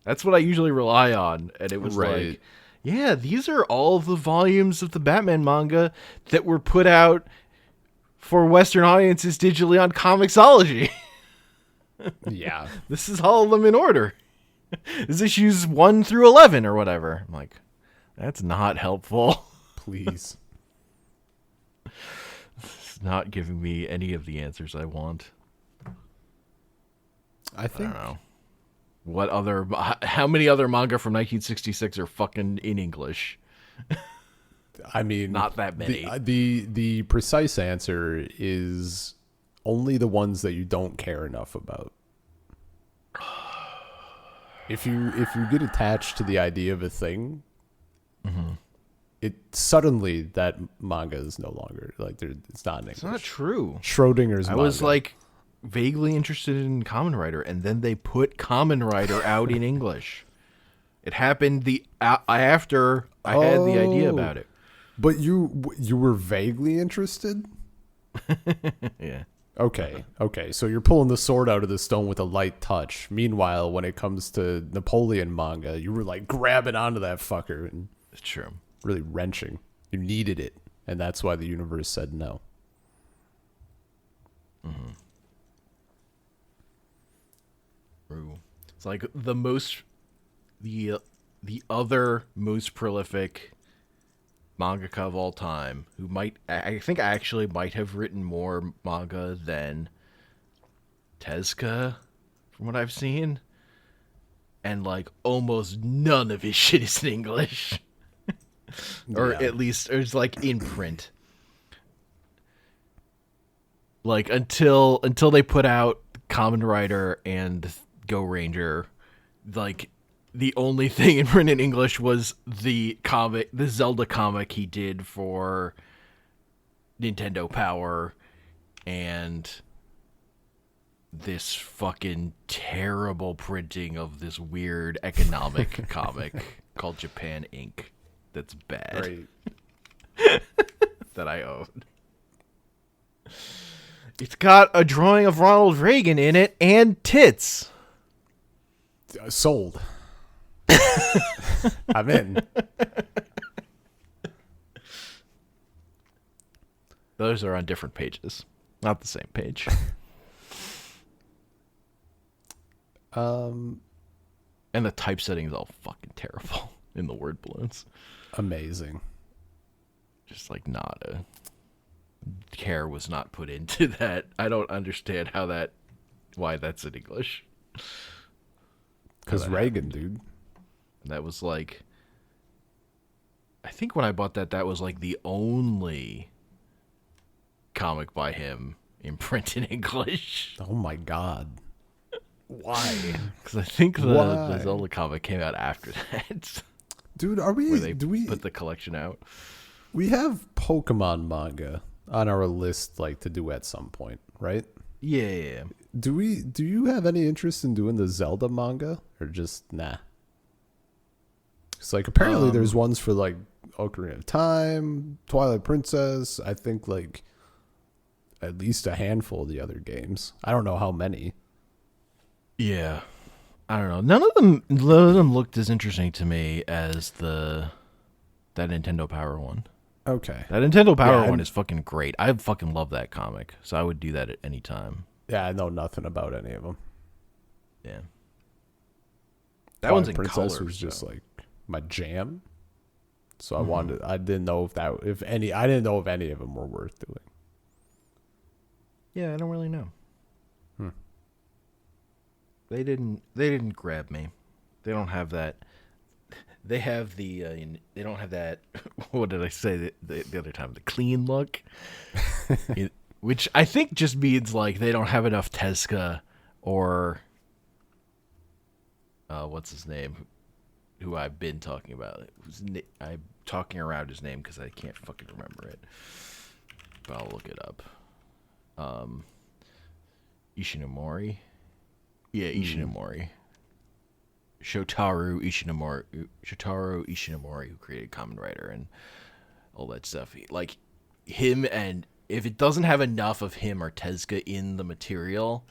That's what I usually rely on, and it was Right. like, yeah, these are all the volumes of the Batman manga that were put out for Western audiences digitally on Comixology. yeah. This is all of them in order. This is issues 1 through 11 or whatever. I'm like, that's not helpful. Please. It's not giving me any of the answers I want. I I think don't know. How many other manga from 1966 are fucking in English? I mean, Not that many. The precise answer is only the ones that you don't care enough about. If you get attached to the idea of a thing, it suddenly that manga is no longer like it's not in English. It's not true. Schrodinger's I manga. was like vaguely interested in Kamen Rider, and then they put Kamen Rider out in English. It happened after I had the idea about it. But you were vaguely interested? Yeah. Okay. So you're pulling the sword out of the stone with a light touch. Meanwhile, when it comes to Napoleon manga, you were like grabbing onto that fucker and It's true. really wrenching. You needed it, and that's why the universe said no. True. It's like the other most prolific mangaka of all time, who I think actually might have written more manga than Tezuka, from what I've seen, and like almost none of his shit is in English. or Yeah. at least it's like in print. Like until they put out Kamen Rider and Go Ranger, like the only thing in print in English was the Zelda comic he did for Nintendo Power, and this fucking terrible printing of this weird economic comic called Japan Inc. That's bad. Right. That I own. It's got a drawing of Ronald Reagan in it and tits. Sold. I'm in. Those are on different pages, not the same page. And the typesetting is all fucking terrible in the word balloons. Amazing. Just like not a care was not put into that. I don't understand why that's in English. Because Reagan, dude. That was like, I think when I bought that was like the only comic by him in print in English. Oh my God. Why? Because I think the Zelda comic came out after that. Dude, are we? Where they Do we put the collection out? We have Pokemon manga on our list, like to do at some point, right? Yeah. Do you have any interest in doing the Zelda manga, or just nah? It's like apparently there's ones for like Ocarina of Time, Twilight Princess. I think like at least a handful of the other games. I don't know how many. Yeah. I don't know. None of them looked as interesting to me as that Nintendo Power one. Okay. That Nintendo Power one is fucking great. I fucking love that comic, so I would do that at any time. Yeah, I know nothing about any of them. Yeah. That Twilight one's in Princess color, was just so. like my jam. So I didn't know if any of them were worth doing. Yeah, I don't really know. They didn't grab me. They don't have that. They have the. They don't have that. What did I say the other time? The clean look, which I think just means like they don't have enough Tezuka or. What's his name? Who I've been talking about. I'm talking around his name because I can't fucking remember it. But I'll look it up. Ishinomori. Yeah, Ishinomori. Shotaro Ishinomori, who created Kamen Rider and all that stuff. Like him, and if it doesn't have enough of him or Tezuka in the material,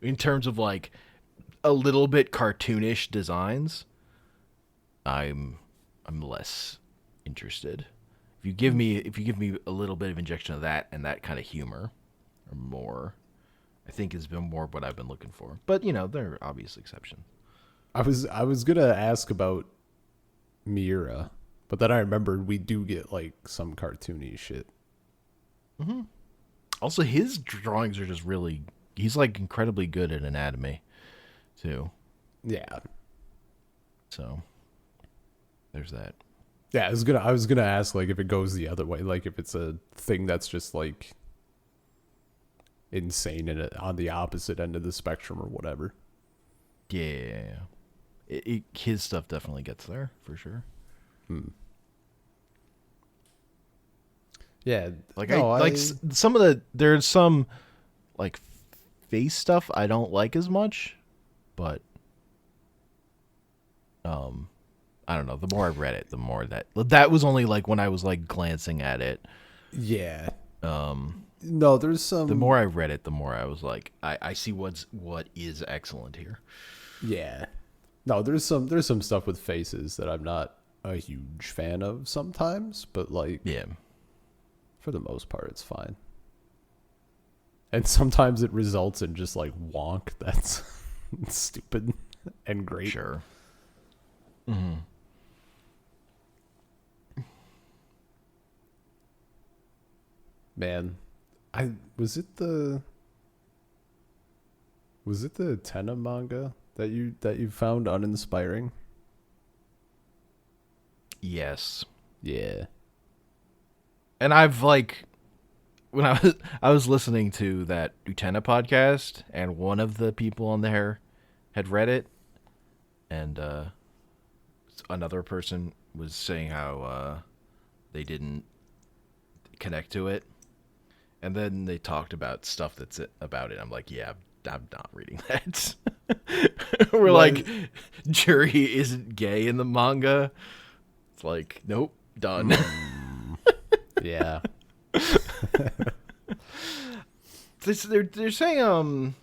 in terms of like a little bit cartoonish designs, I'm less interested. If you give me a little bit of injection of that and that kind of humor, or more, I think has been more what I've been looking for. But there are obvious exceptions. I was gonna ask about Miura, but then I remembered we do get like some cartoony shit. Mm-hmm. Also, his drawings are just really. He's like incredibly good at anatomy, too. Yeah. So there's that. Yeah, I was gonna ask like if it goes the other way, like if it's a thing that's just like insane and on the opposite end of the spectrum or whatever. Yeah. His stuff definitely gets there for sure. Yeah, like some of there's some like face stuff I don't like as much, but I don't know. The more I read it, the more that was only like when I was like glancing at it. Yeah. No, there's some. The more I read it, the more I was like, I see what is excellent here. Yeah. No, there's some stuff with faces that I'm not a huge fan of sometimes, but like, yeah, for the most part, it's fine. And sometimes it results in just like wonk that's stupid and great. Sure. Mm-hmm. Man, was it the Tenna manga that you found uninspiring? Yes. Yeah. And I've like when I was listening to that Utena podcast, and one of the people on there had read it, and another person was saying how they didn't connect to it, and then they talked about stuff about it. I'm like, yeah, I'm not reading that. We're What? like, Jury isn't gay in the manga. It's like, nope, done. Yeah. They're saying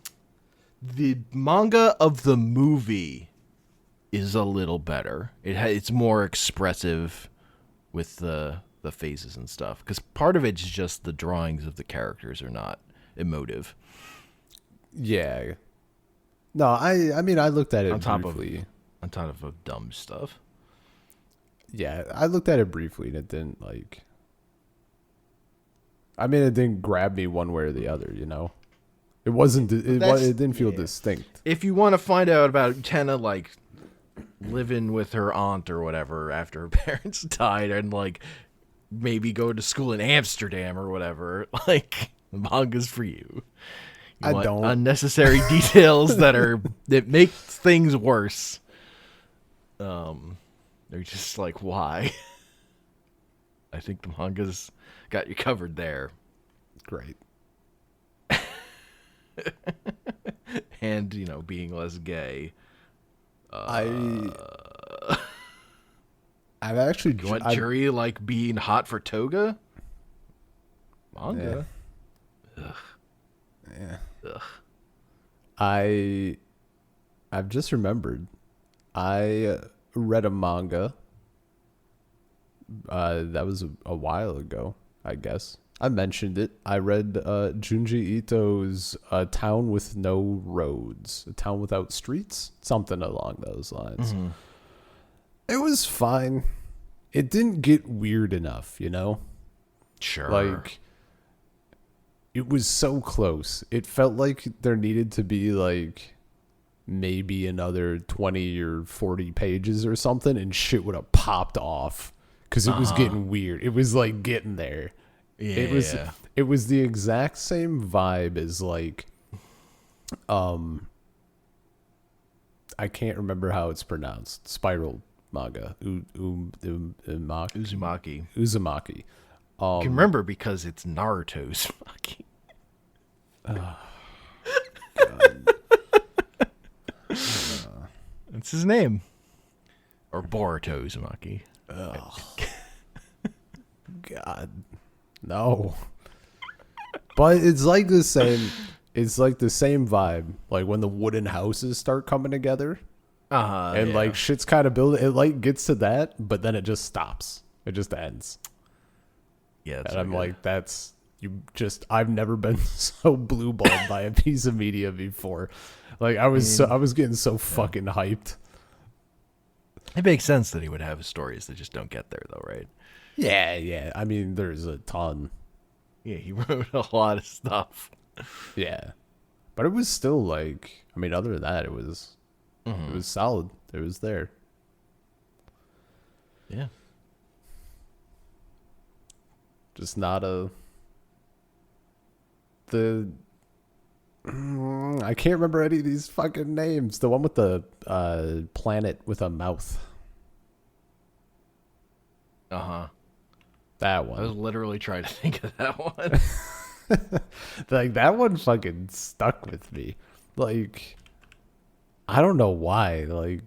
the manga of the movie is a little better. It's more expressive with the faces and stuff, because part of it's just the drawings of the characters are not emotive. Yeah. No, I mean, I looked at it on top briefly. On top of dumb stuff. Yeah, I looked at it briefly, and it didn't like. I mean, it didn't grab me one way or the other. You know, it wasn't. It didn't feel distinct. If you want to find out about Tenna, like living with her aunt or whatever after her parents died, and like maybe go to school in Amsterdam or whatever, like the manga's for you. I don't unnecessary details that make things worse. They're just like, why? I think the manga's got you covered there. Great. And, being less gay. I've actually... You want Jury, like, being hot for Toga? Manga. Yeah. Ugh. Yeah. Ugh. I've just remembered. I read a manga. That was a while ago, I guess. I mentioned it. I read Junji Ito's A Town with No Roads, A Town Without Streets, something along those lines. Mm-hmm. It was fine. It didn't get weird enough, you know? Sure. Like, it was so close. It felt like there needed to be, like, maybe another 20 or 40 pages or something, and shit would have popped off. Because it was getting weird. It was, like, getting there. Yeah. It was the exact same vibe as, like, I can't remember how it's pronounced. Spiral manga. Uzumaki. Uzumaki. You can remember because it's Naruto Uzumaki. God. That's his name. Or Boruto Uzumaki. God. No. But it's like the same vibe. Like when the wooden houses start coming together. And like shit's kind of building. It like gets to that, but then it just stops. It just ends. Yeah. And I'm like, I've never been so blue balled by a piece of media before. Like I was getting so fucking hyped. It makes sense that he would have stories that just don't get there, though, right? Yeah. I mean, there's a ton. Yeah, he wrote a lot of stuff. Yeah, but it was still like, I mean, other than that, it was solid. It was there. Yeah. Just not I can't remember any of these fucking names. The one with the planet with a mouth. That one. I was literally trying to think of that one. Like, that one fucking stuck with me. Like, I don't know why. Like,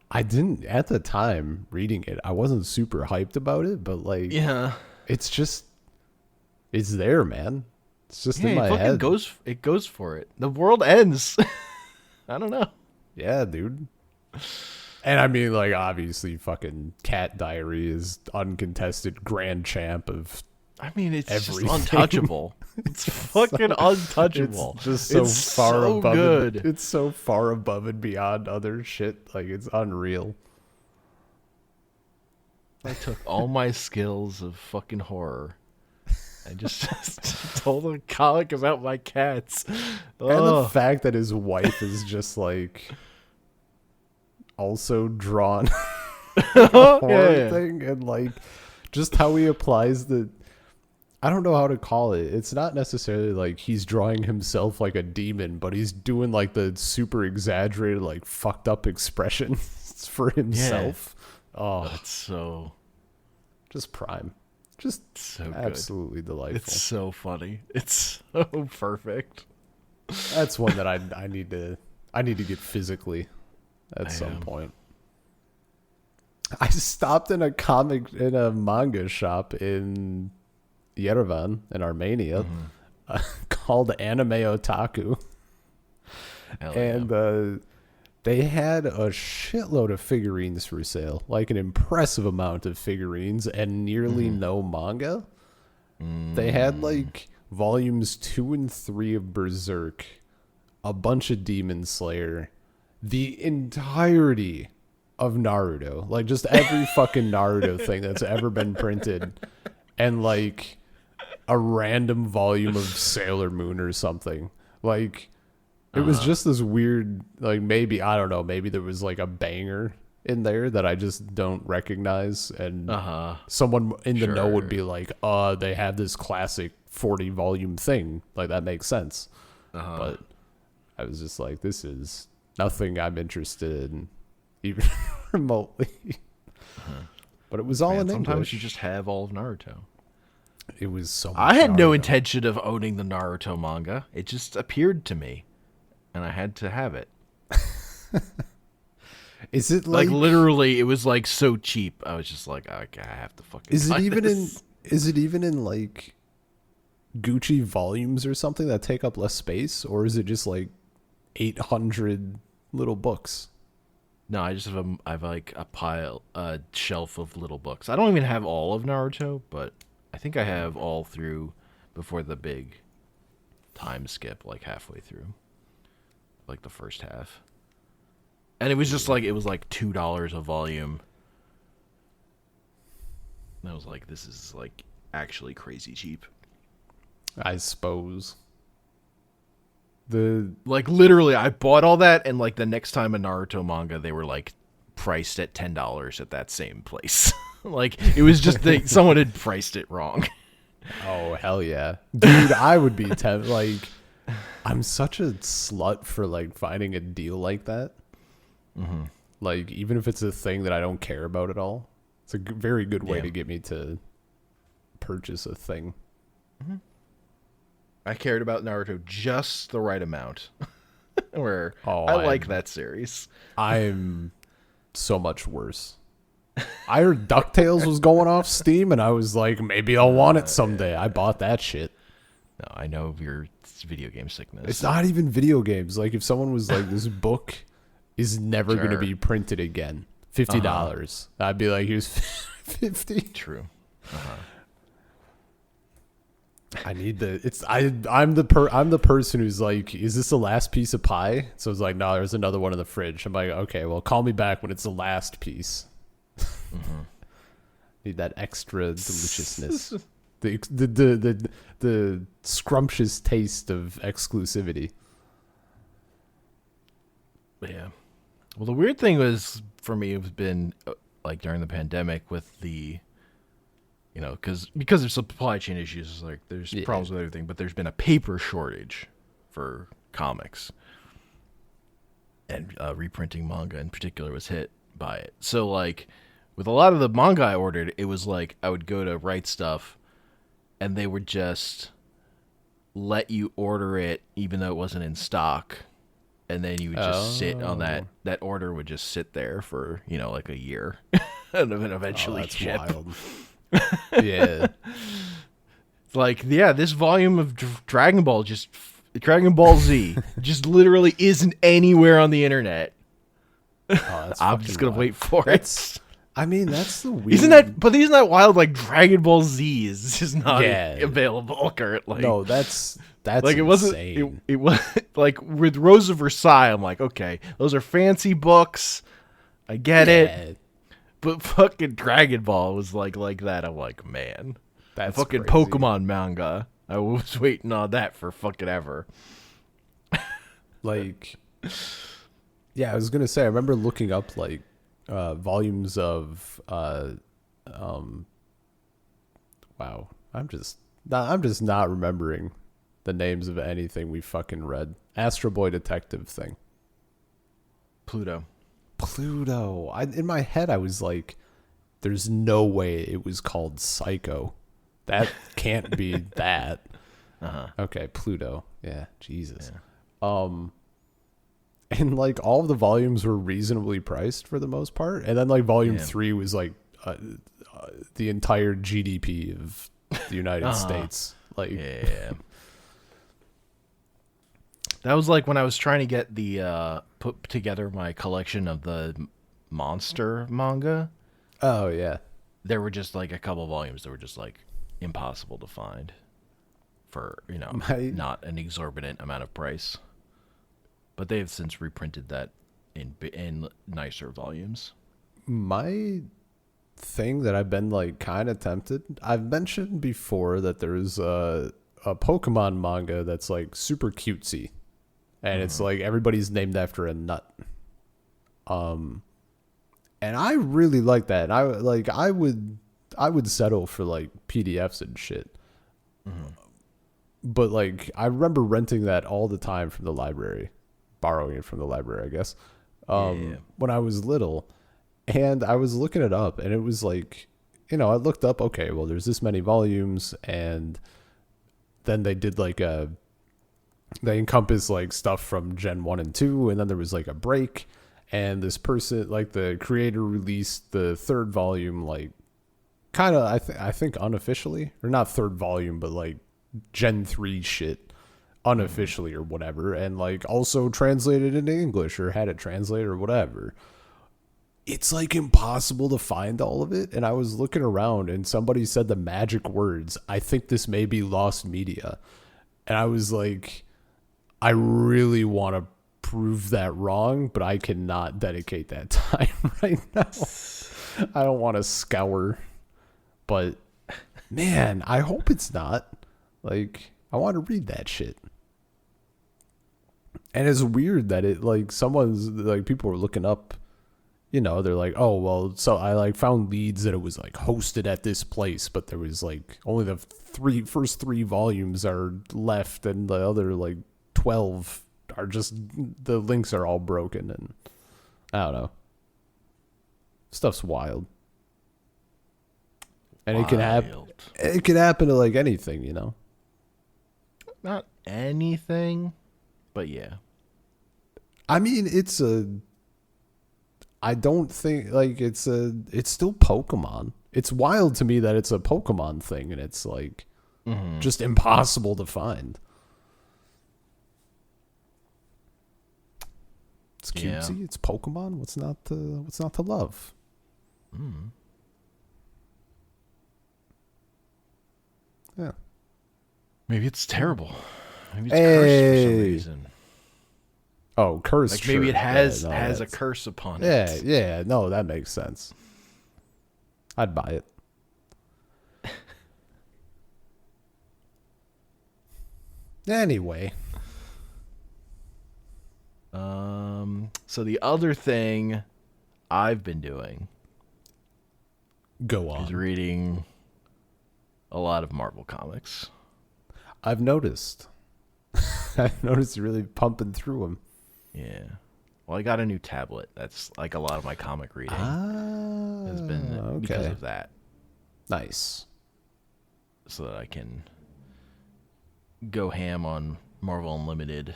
I didn't, at the time reading it, I wasn't super hyped about it, but like, yeah, it's there, man. It's just in my head. It goes for it. The world ends. I don't know. Yeah, dude. And I mean, like, obviously, fucking Cat Diary is uncontested grand champ of. I mean, it's everything. Just untouchable. It's fucking untouchable. It's just so far so above. Good. It's so far above and beyond other shit. Like, it's unreal. I took all my skills of fucking horror. I just told a comic about my cats. And the fact that his wife is just like also drawn like a horror Yeah. thing, and like just how he applies the. I don't know how to call it. It's not necessarily like he's drawing himself like a demon, but he's doing like the super exaggerated, like fucked up expressions for himself. Oh, That's so just prime. Just so good. absolutely delightful. It's so funny. It's so perfect. That's one that I need to get physically at some point. I stopped in a manga shop in Yerevan in Armenia called Anime Otaku. And they had a shitload of figurines for sale, like an impressive amount of figurines and nearly no manga. They had like volumes 2 and 3 of Berserk, a bunch of Demon Slayer, the entirety of Naruto, like just every fucking Naruto thing that's ever been printed, and like a random volume of Sailor Moon or something. Like it was just this weird, like maybe, I don't know, maybe there was like a banger in there that I just don't recognize, and someone in the know would be like, they have this classic 40 volume thing, like that makes sense. But I was just like, this is nothing I'm interested in even remotely. But it was all in sometimes English. you just have all of Naruto. It was so much I had no Naruto. intention of owning the Naruto manga. It just appeared to me, and I had to have it. Is it Like like literally, it was like so cheap. I was just like, okay, I have to fucking. Is it buy even this. is it even in like Gucci volumes or something that take up less space, or is it just like 800 little books? No, I just have like a shelf of little books. I don't even have all of Naruto, but I think I have all through before the big time skip, like halfway through, like the first half. And it was just like, it was like $2 a volume. And I was like, this is like actually crazy cheap. I suppose. Like literally, I bought all that, and like the next time a Naruto manga, they were like priced at $10 at that same place. Like it was just someone had priced it wrong. Oh hell yeah, dude! I would be like, I'm such a slut for like finding a deal like that. Like even if it's a thing that I don't care about at all, it's a very good way to get me to purchase a thing. I cared about Naruto just the right amount. Where I like that series. I'm so much worse. I heard DuckTales was going off Steam, and I was like, maybe I'll want it someday. I bought that shit. No, I know your video game sickness. It's not even video games. Like, if someone was like, this book is never going to be printed again, $50, I'd be like, here's 50. True. I need I'm the person who's like, is this the last piece of pie? So it's like, no, there's another one in the fridge. I'm like, okay, well, call me back when it's the last piece. Need that extra deliciousness, the scrumptious taste of exclusivity. Yeah. Well, the weird thing was for me, it's been like during the pandemic with the, you know, because there's supply chain issues, like there's problems with everything, but there's been a paper shortage for comics, and reprinting manga in particular was hit by it. So like with a lot of the manga I ordered, it was like I would go to write stuff, and they would just let you order it even though it wasn't in stock. And then you would just sit on that order would just sit there for, you know, like a year and then eventually ship. Wild. Yeah. Like, yeah, this volume of Dragon Ball Z just literally isn't anywhere on the internet. I'm just going to wait for it. I mean, that's the weird. Isn't that wild? Like Dragon Ball Z is just not available currently. No, that's like insane. It was like with Rose of Versailles. I'm like, okay, those are fancy books. I get it. But fucking Dragon Ball was like that. I'm like, man, that's fucking crazy. Pokemon manga. I was waiting on that for fucking ever. Like, yeah, I was gonna say, I remember looking up like volumes of wow, I'm just not remembering the names of anything we fucking read. Astro Boy detective thing. Pluto. Pluto. In my head I was like, there's no way it was called Psycho. That can't be that. Okay, Pluto. Yeah, Jesus. Yeah. And like all of the volumes were reasonably priced for the most part, and then like volume 3 was like the entire GDP of the United States. Like, yeah. That was like when I was trying to get the put together my collection of the monster manga. oh yeah, There were just like a couple volumes that were just like impossible to find for, not an exorbitant amount of price. But they have since reprinted that in nicer volumes. my thing that I've been like kind of tempted. I've mentioned before that there's a Pokemon manga that's like super cutesy, and it's like everybody's named after a nut. And I really like that. And I would settle for like PDFs and shit. But like I remember renting that all the time from the library, borrowing it from the library, I guess. When I was little, and I was looking it up, and it was like, I looked up, okay, well, there's this many volumes, and then they did like they encompass like stuff from Gen 1 and 2, and then there was like a break, and this person, like the creator, released the third volume, like kind of, I think unofficially, or not third volume, but like Gen 3 shit unofficially or whatever, and like also translated into English or had it translated or whatever. It's like impossible to find all of it, and I was looking around and somebody said the magic words, I think this may be lost media, and I was like, I really want to prove that wrong, but I cannot dedicate that time right now. I don't want to scour, but man, I hope it's not. Like, I want to read that shit. And it's weird that it, like, someone's, like, people were looking up, they're like, oh, well, so I, like, found leads that it was, like, hosted at this place, but there was, like, only the first three volumes are left, and the other, like, 12 are just, the links are all broken, and I don't know. Stuff's wild. And it can happen to, like, anything, Not anything, but yeah. I mean, I don't think, like, it's still Pokemon. It's wild to me that it's a Pokemon thing, and it's, like, just impossible to find. It's cutesy. Yeah. It's Pokemon. What's not to love? Yeah. Maybe it's terrible. Maybe it's cursed for some reason. Oh, cursed. Like maybe it has a curse upon it. Yeah. No, that makes sense. I'd buy it. Anyway. So the other thing I've been doing is reading a lot of Marvel comics. I've noticed. I've noticed you're really pumping through them. Yeah. Well, I got a new tablet. That's like a lot of my comic reading has been because of that. Nice. So that I can go ham on Marvel Unlimited.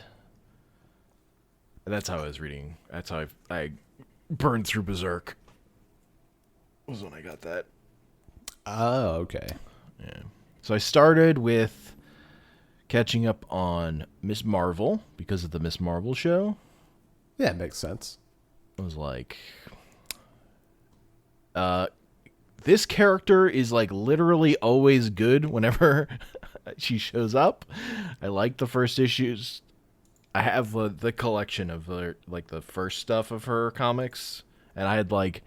That's how I was reading. That's how I burned through Berserk. Was when I got that. Oh, okay. Yeah. So I started with catching up on Miss Marvel because of the Miss Marvel show. Yeah, it makes sense. I was like, this character is like literally always good whenever she shows up. I like the first issues. I have the collection of the first stuff of her comics, and I had like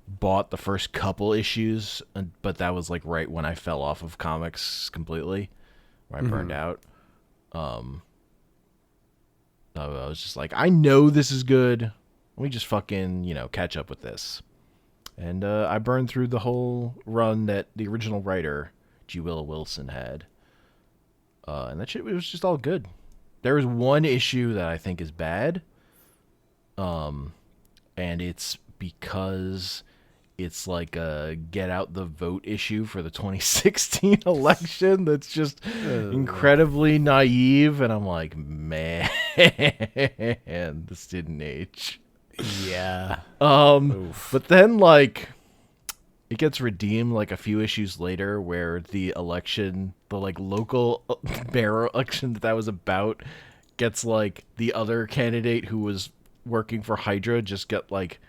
bought the first couple issues, but that was like right when I fell off of comics completely, where I burned out. I was just like, I know this is good. Let me just fucking, catch up with this. And I burned through the whole run that the original writer, G. Willow Wilson, had. And that shit was just all good. There was one issue that I think is bad. And it's because it's like a get out the vote issue for the 2016 election that's just incredibly naive. And I'm like, man, this didn't age. Yeah. But then, like, it gets redeemed, like, a few issues later where the election, the, like, local mayor election that was about gets, like, the other candidate who was working for Hydra just get, like,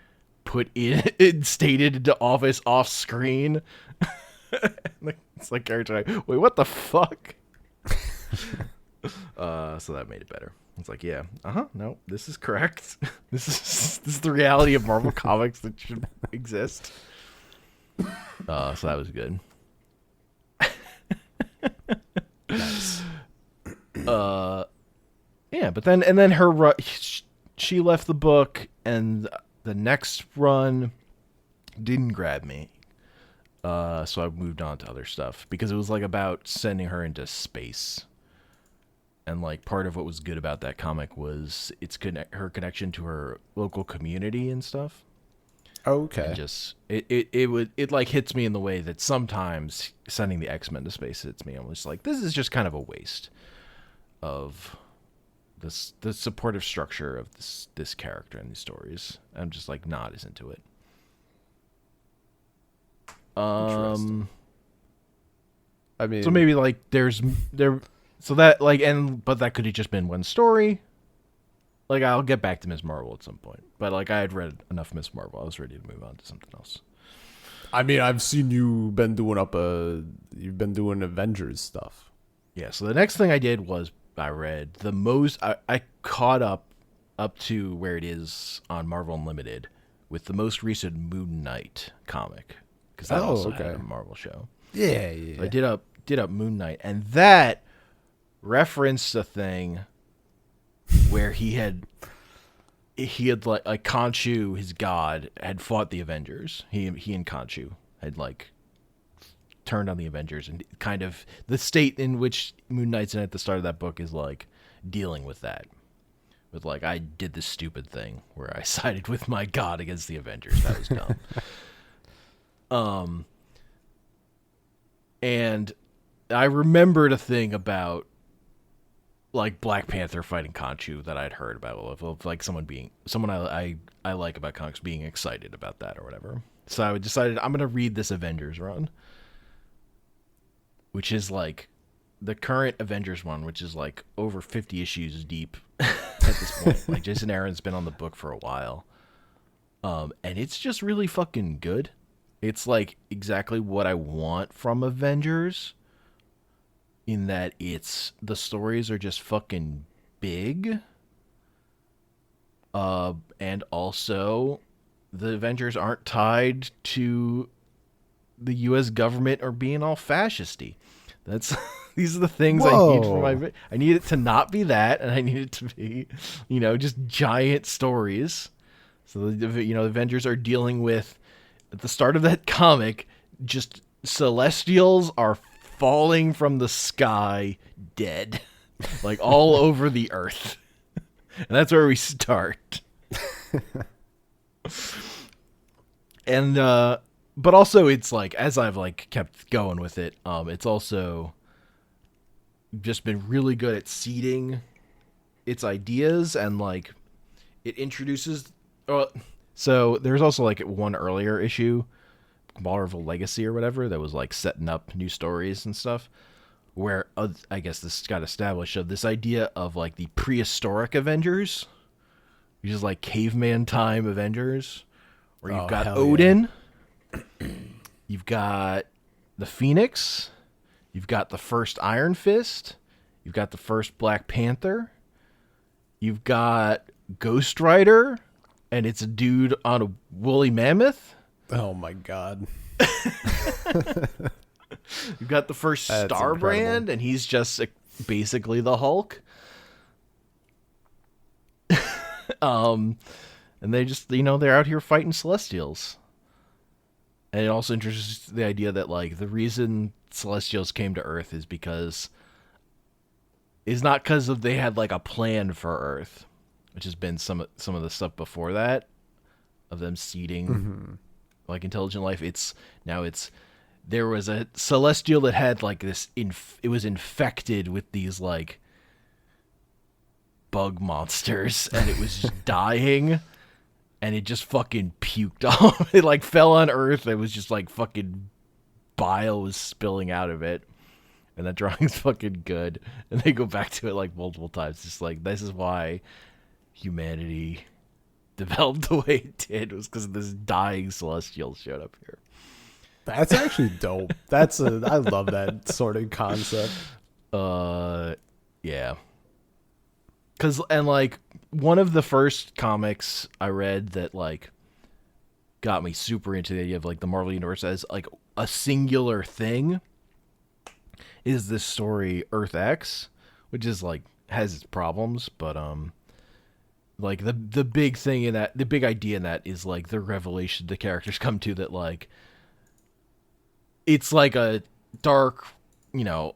put instated into office off screen. It's like character. Wait, what the fuck? So that made it better. It's like, yeah, no, this is correct. This is the reality of Marvel Comics that should exist. So that was good. Nice. Yeah, but then her she left the book, and the next run didn't grab me. So I moved on to other stuff because it was like about sending her into space. And like part of what was good about that comic was her connection to her local community and stuff. Okay. And just it like hits me in the way that sometimes sending the X-Men to space hits me. I'm just like, this is just kind of a waste of the supportive structure of this character and these stories. I'm just like not as into it. Interesting. I mean, so maybe like so that like but that could have just been one story. Like I'll get back to Ms. Marvel at some point, but like I had read enough Ms. Marvel, I was ready to move on to something else. I mean, I've seen you've been doing Avengers stuff. Yeah. So the next thing I did was I read the most. I caught up to where it is on Marvel Unlimited with the most recent Moon Knight comic because that also had a Marvel show. Yeah. So I did up Moon Knight, and that referenced a thing where he had like Khonshu, his god, had fought the Avengers. He and Khonshu had like turned on the Avengers, and kind of the state in which Moon Knight's in at the start of that book is like dealing with that. With like, I did this stupid thing where I sided with my god against the Avengers. That was dumb. And I remembered a thing about like Black Panther fighting Khonshu that I'd heard about, of like someone I like about comics being excited about that or whatever. So I decided I'm gonna read this Avengers run, which is like the current Avengers one, which is like over 50 issues deep at this point. Like Jason Aaron's been on the book for a while, and it's just really fucking good. It's like exactly what I want from Avengers, in that the stories are just fucking big. And also the Avengers aren't tied to the US government or being all fascisty. These are the things I need for I need it to not be that, and I need it to be, just giant stories. So the Avengers are dealing with, at the start of that comic, just Celestials are falling from the sky dead, like all over the earth. And that's where we start. And but also it's like, as I've like kept going with it, it's also just been really good at seeding its ideas, and like it introduces so there's also like one earlier issue, Marvel Legacy or whatever, that was like setting up new stories and stuff, where I guess this got established of this idea of like the prehistoric Avengers, which is like caveman time Avengers, where you've got Odin, you've got the Phoenix, you've got the first Iron Fist, you've got the first Black Panther, you've got Ghost Rider, and it's a dude on a woolly mammoth. Oh my god. You've got the first Star Brand, and he's just basically the Hulk. And and they just they're out here fighting Celestials. And it also introduces the idea that like the reason Celestials came to Earth is not because of they had like a plan for Earth, which has been some of the stuff before that of them seeding like intelligent life. It's there was a Celestial that had like this it was infected with these like bug monsters, and it was just dying, and it just fucking puked off. It like fell on Earth. It was just like fucking bile was spilling out of it. And that drawing's fucking good. And they go back to it like multiple times. Just like, this is why humanity developed the way it did, was because this dying Celestial showed up here. That's actually dope. I love that sort of concept. Yeah. And like, one of the first comics I read that like got me super into the idea of like the Marvel Universe as like a singular thing is this story Earth X, which is like has its problems, but like the big thing in that, the big idea in that is like the revelation the characters come to, that like it's like a dark,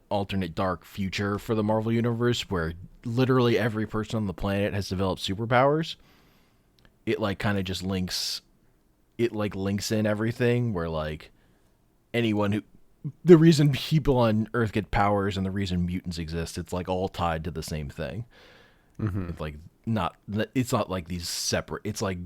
alternate dark future for the Marvel Universe where literally every person on the planet has developed superpowers. It like kind of just links in everything, where like the reason people on Earth get powers and the reason mutants exist, it's like all tied to the same thing. It's like it's not like these separate. It's like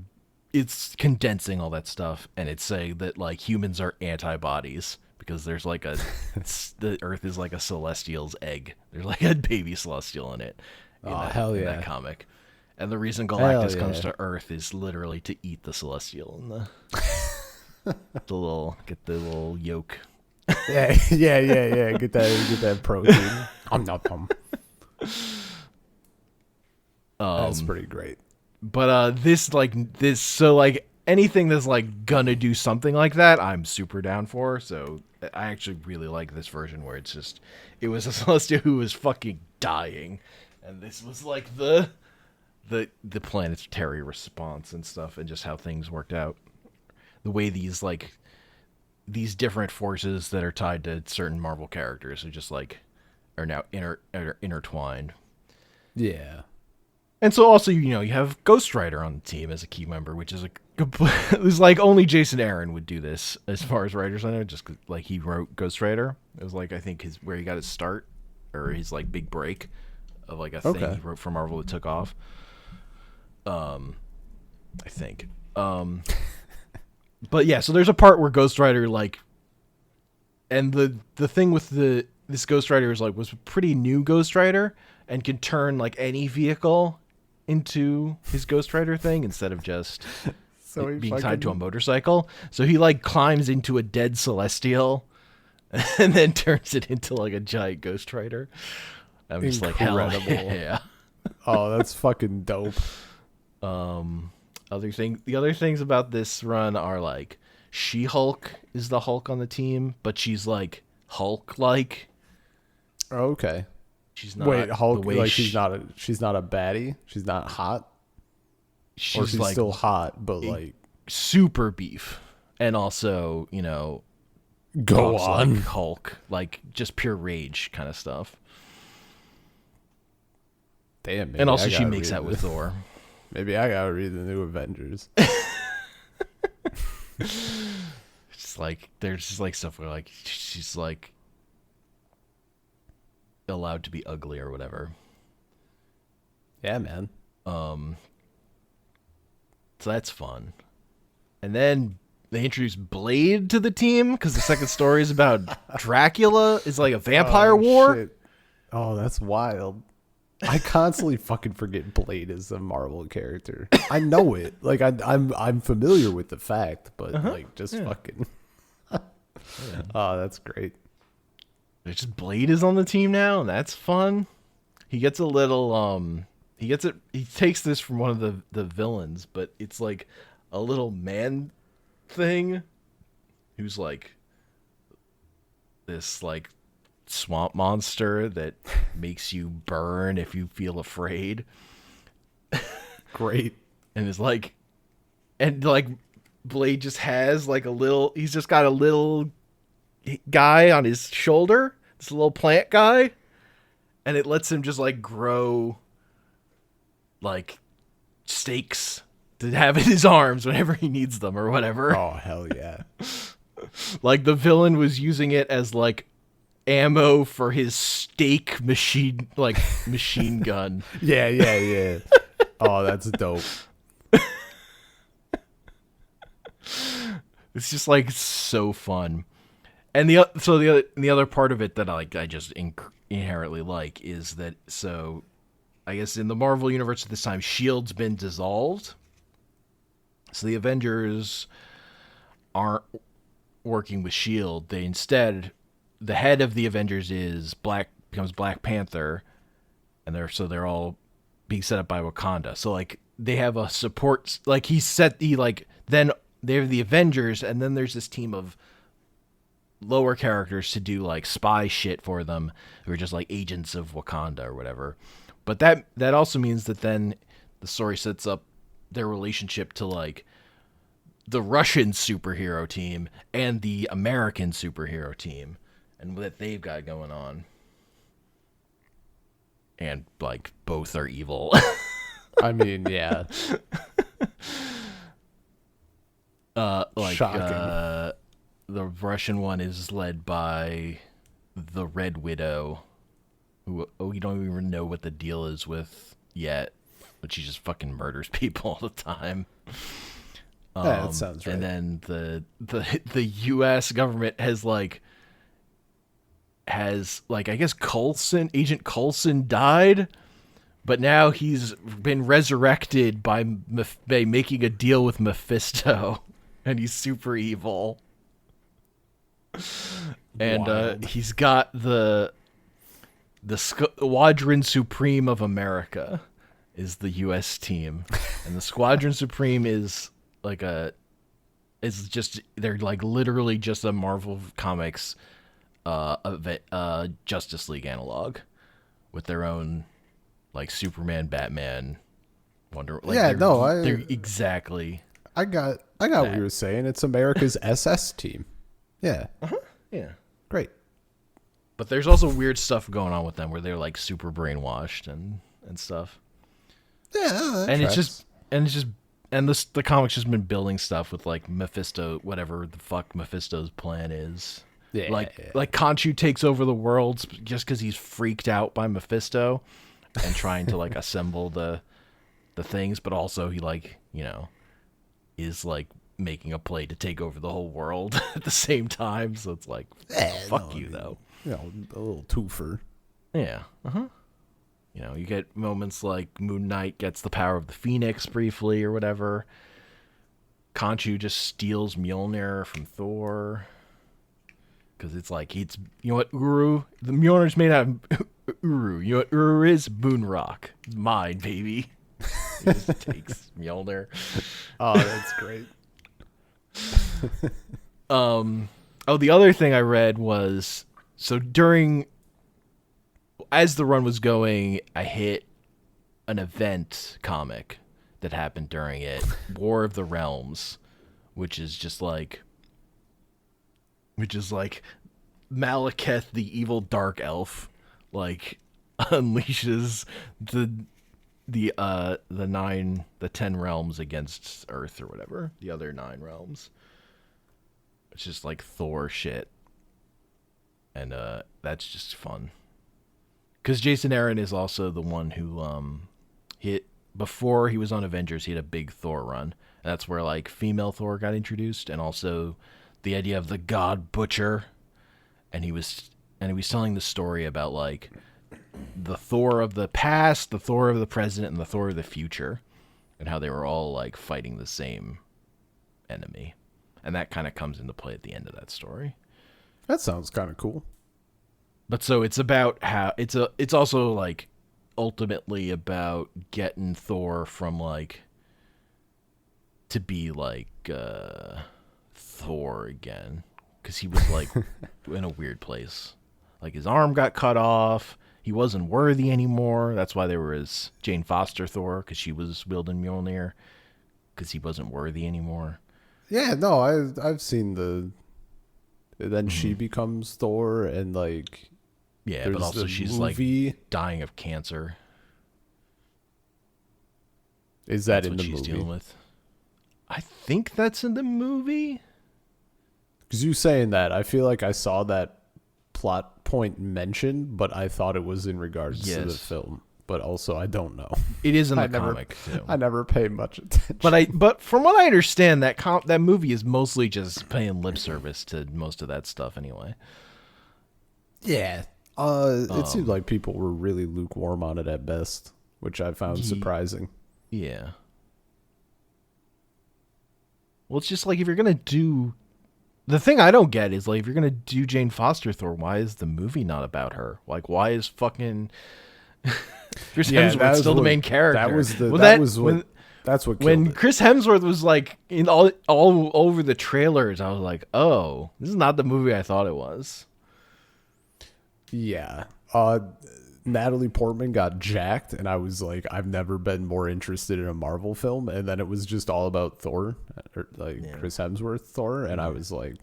it's condensing all that stuff, and it's saying that like humans are antibodies because there's like the Earth is like a Celestial's egg. There's like a baby Celestial in it. Hell yeah! In that comic, and the reason Galactus comes to Earth is literally to eat the Celestial and get the little yolk. Yeah. Get that protein. That's pretty great. But so like anything that's like gonna do something like that, I'm super down for. So I actually really like this version where it was a Celestial who was fucking dying, and this was like the planetary response and stuff, and just how things worked out. The way these different forces that are tied to certain Marvel characters are now intertwined. Yeah. And so also, you have Ghost Rider on the team as a key member, which is it was like only Jason Aaron would do this as far as writers I know, just like he wrote Ghost Rider. It was like, I think where he got his start, or his like big break of like a thing he wrote for Marvel that took off. I think. But yeah, so there's a part where Ghost Rider and the thing with this Ghost Rider was a pretty new Ghost Rider and can turn like any vehicle into his Ghost Rider thing instead of just being tied to a motorcycle. So he like climbs into a dead Celestial and then turns it into like a giant Ghost Rider. I'm just like, hell yeah. Oh, that's fucking dope. The other things about this run are like She-Hulk is the Hulk on the team, but she's like Hulk-like. Oh, okay. She's not. Wait, Hulk? Like she's not a baddie. She's not hot. She's like still hot, but like super beef, and also go on like Hulk, like just pure rage kind of stuff. Damn. And also she makes out with Thor. Maybe I gotta read the new Avengers. It's like there's just like stuff where like she's like allowed to be ugly or whatever. Yeah, man. So that's fun. And then they introduced Blade to the team because the second story is about Dracula. It's like a vampire war. Shit. Oh, that's wild. I constantly fucking forget Blade is a Marvel character. I know it. Like I'm familiar with the fact, but fucking. Oh, that's great. It's just Blade is on the team now, and that's fun. He gets a little he takes this from one of the villains, but it's like a little man thing who's like this like swamp monster that makes you burn if you feel afraid. Great. And is like and like Blade just has like a little. He's just got a little guy on his shoulder. This little plant guy, and it lets him just like grow like stakes to have in his arms whenever he needs them or whatever. Oh, hell yeah. Like the villain was using it as like ammo for his stake machine, like machine gun. Yeah. Oh, that's dope. It's just like so fun. And the other part of it that I just inherently like is that, so I guess in the Marvel universe at this time, SHIELD's been dissolved. So the Avengers aren't working with SHIELD. They instead, the head of the Avengers becomes Black Panther, and they're all being set up by Wakanda. So like they have a support, like then they have the Avengers, and then there's this team of lower characters to do like spy shit for them, who are just like agents of Wakanda or whatever. But that also means that then the story sets up their relationship to like the Russian superhero team and the American superhero team, and what they've got going on. And like both are evil. I mean, yeah. Shocking. The Russian one is led by the Red Widow, who you don't even know what the deal is with yet, but she just fucking murders people all the time. Yeah, that sounds right. And then the U.S. government has I guess Agent Coulson died, but now he's been resurrected by making a deal with Mephisto, and he's super evil. And he's got the Squadron Supreme of America is the U.S. team, and the Squadron Supreme is they're like literally just a Marvel Comics Justice League analog with their own like Superman, Batman, Wonder. Like they're exactly. I got what you were saying. It's America's SS team. Yeah. Yeah. Great. But there's also weird stuff going on with them where they're like super brainwashed and stuff. Yeah. The comic's just been building stuff with like Mephisto, whatever the fuck Mephisto's plan is. Yeah. Like Khonshu takes over the world just because he's freaked out by Mephisto and trying to like assemble the things, but also he is like making a play to take over the whole world at the same time. So it's like, fuck you, though. You know, a little twofer. Yeah. You get moments like Moon Knight gets the power of the Phoenix briefly or whatever. Khonshu just steals Mjolnir from Thor. Because it's like, you know what, Uru? The Mjolnir's made out of Uru. You know what Uru is? Moon Rock. It's mine, baby. He just takes Mjolnir. Oh, that's great. The other thing I read was, so as the run was going, I hit an event comic that happened during it, War of the Realms, which is like Malekith, the evil dark elf, like unleashes the 10 realms against Earth or whatever, the other 9 realms. It's just like Thor shit, and that's just fun. Because Jason Aaron is also the one who before he was on Avengers, he had a big Thor run. And that's where like female Thor got introduced, and also the idea of the God Butcher, and he was telling the story about like the Thor of the past, the Thor of the present, and the Thor of the future, and how they were all like fighting the same enemy. And that kind of comes into play at the end of that story. That sounds kind of cool. But so it's about how it's also like ultimately about getting Thor from like to be like Thor again, because he was like in a weird place. Like his arm got cut off. He wasn't worthy anymore. That's why there was Jane Foster Thor, because she was wielding Mjolnir. because he wasn't worthy anymore. Yeah, no, I've seen the. Then she becomes Thor, and like, Yeah, there's but also the she's movie. like dying of cancer. Is that That's in what the she's movie? dealing with. I think that's in the movie. Because you saying that, I feel like I saw that plot point mentioned, but I thought it was in regards to the Yes, film. But also, I don't know. it is in I the never, comic too. I never pay much attention. But from what I understand, that movie is mostly just paying lip service to most of that stuff anyway. Yeah. It seemed like people were really lukewarm on it at best, which I found surprising. Yeah. Well, it's just like if you're gonna do the thing I don't get is like if you're gonna do Jane Foster Thor, why is the movie not about her? Like, why is fucking Chris Hemsworth still the main character? That's what killed when it. Chris Hemsworth was like in all over the trailers. I was like, oh, this is not the movie I thought it was. Yeah. Natalie Portman got jacked, and I was like, I've never been more interested in a Marvel film. And then it was just all about Thor, or like Chris Hemsworth Thor, and I was like,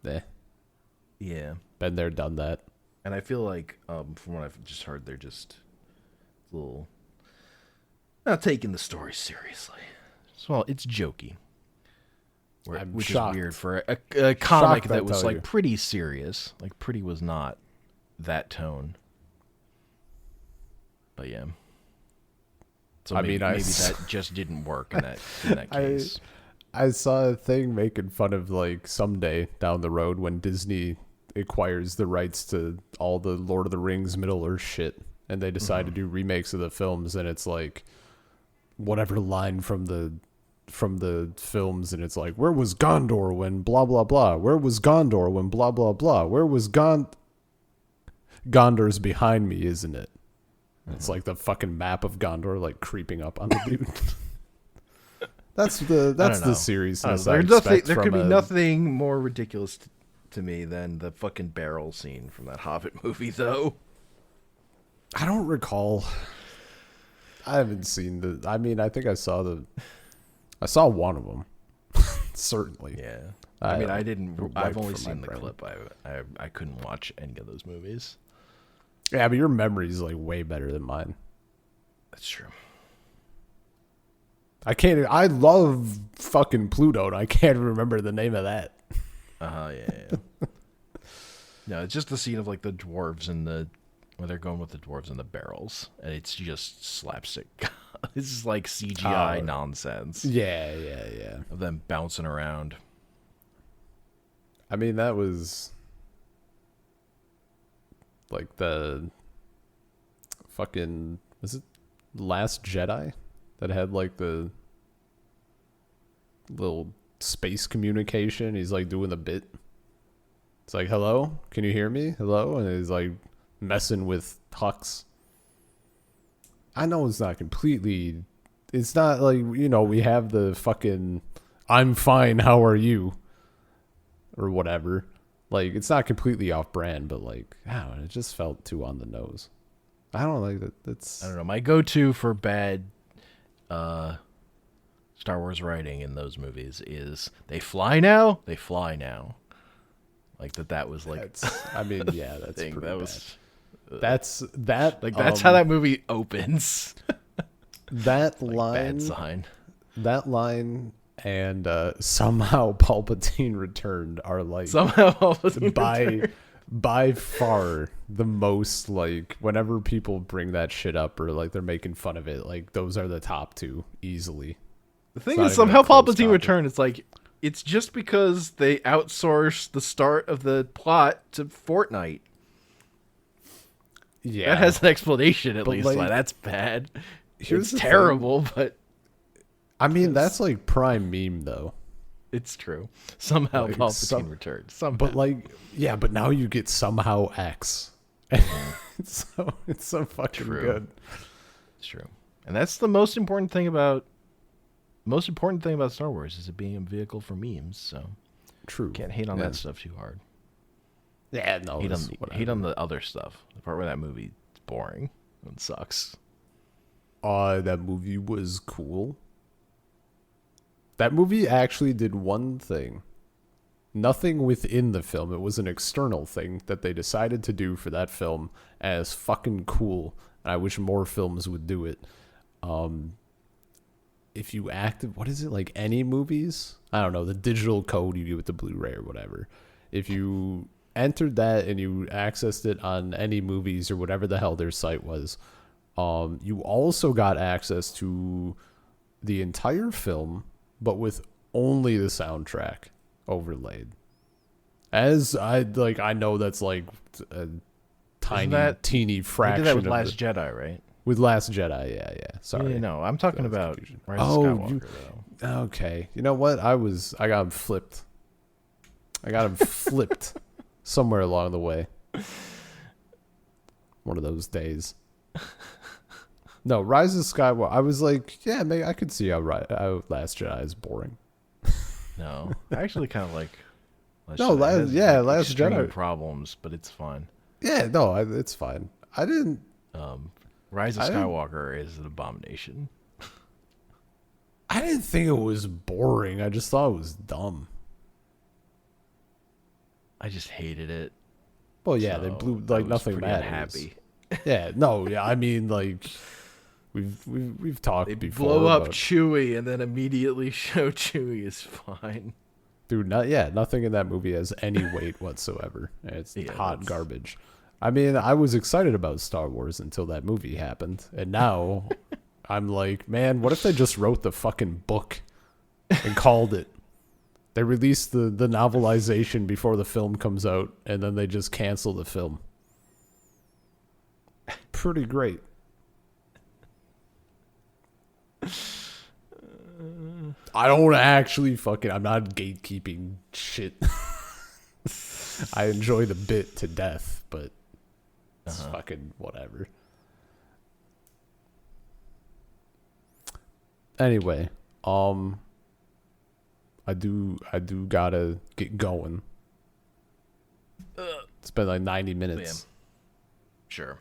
eh. Yeah. Been there, done that. And I feel like, from what I've just heard, they're just a little not taking the story seriously. Well, it's jokey. Which shocked. is weird for a comic Shocked, that was like you. pretty serious. Like pretty was not that tone. But yeah. So maybe that just didn't work in that case. I saw a thing making fun of like someday down the road when Disney acquires the rights to all the Lord of the Rings Middle Earth shit, and they decide to do remakes of the films, and it's like whatever line from the films, and it's like, where was Gondor when blah blah blah? Where was Gondor when blah blah blah? Where was Gondor's behind me, isn't it? It's like the fucking map of Gondor, like creeping up on the dude. That's the seriousness I expect there from could be a- nothing more ridiculous to me than the fucking barrel scene from that Hobbit movie, though. I don't recall. I haven't seen the. I mean, I think I saw one of them. Certainly. Yeah. I mean, I didn't. I've wiped only from seen my the brain. clip. I couldn't watch any of those movies. Yeah, but your memory is like way better than mine. That's true. I love fucking Pluto, and I can't remember the name of that. Yeah. No, it's just the scene of like the dwarves and where they're going with the dwarves and the barrels, and it's just slapstick. This is like CGI nonsense Yeah. of them bouncing around. I mean, that was like the fucking, was it Last Jedi that had like the little space communication? He's like doing the bit. It's like, hello, can you hear me? Hello? And he's like messing with Hux. I know it's not completely, it's not like, we have the fucking I'm fine, how are you? Or whatever. Like, it's not completely off brand, but like, I don't know, it just felt too on the nose. I don't like that. I don't know. My go-to for bad Star Wars writing in those movies is they fly now. Like that was like. I mean, yeah, that's thing. pretty That bad. was. That's how that movie opens. That like, line. Bad sign. That line and somehow Palpatine returned are like Somehow by far the most, like, whenever people bring that shit up or like they're making fun of it, like those are the top two easily. The thing not is, even a somehow close Palpatine topic. returned. It's like it's just because they outsourced the start of the plot to Fortnite. Yeah, That has an explanation at But, least like, why that's bad. here's It's the terrible, but I mean, that's like prime meme though. it's true. Somehow Like, Palpatine returned. Somehow. But like, yeah, but now you get somehow X. it's so fucking True. good. It's true. And that's the most important thing about Star Wars is it being a vehicle for memes, so True. can't hate on Yeah. that stuff too hard. Yeah, no. Hate on the other stuff. The part where that movie is boring and sucks. That movie was cool. That movie actually did one thing. Nothing within the film. It was an external thing that they decided to do for that film as fucking cool. And I wish more films would do it. If you what is it, like any movies? I don't know, the digital code you do with the Blu-ray or whatever. If you entered that and you accessed it on any movies or whatever the hell their site was, you also got access to the entire film, but with only the soundtrack overlaid. As I know that's like a teeny fraction. They did that with Last Jedi, right? With Last Jedi, yeah. Sorry. Yeah, no, I'm talking about Rise of Skywalker, though. Okay. You know what? I got him flipped. Somewhere along the way. One of those days. No, Rise of Skywalker. I was like, yeah, maybe I could see how Last Jedi is boring. No, I actually kind of like. Last Jedi problems, but it's fun. Yeah, no, it's fine. I didn't. Rise of Skywalker is an abomination. I didn't think it was boring. I just thought it was dumb. I just hated it. Well, yeah, they blew like nothing matters. Happy. Yeah, no, yeah. I mean, like we've talked before. Blow up Chewie and then immediately show Chewie is fine. Dude, nothing in that movie has any weight whatsoever. It's hot garbage. I mean, I was excited about Star Wars until that movie happened, and now I'm like, man, what if they just wrote the fucking book and called it? They released the novelization before the film comes out, and then they just cancel the film. Pretty great. I don't actually I'm not gatekeeping shit. I enjoy the bit to death, but it's fucking whatever. Anyway, I do gotta get going. It's been like 90 minutes. Yeah. Sure.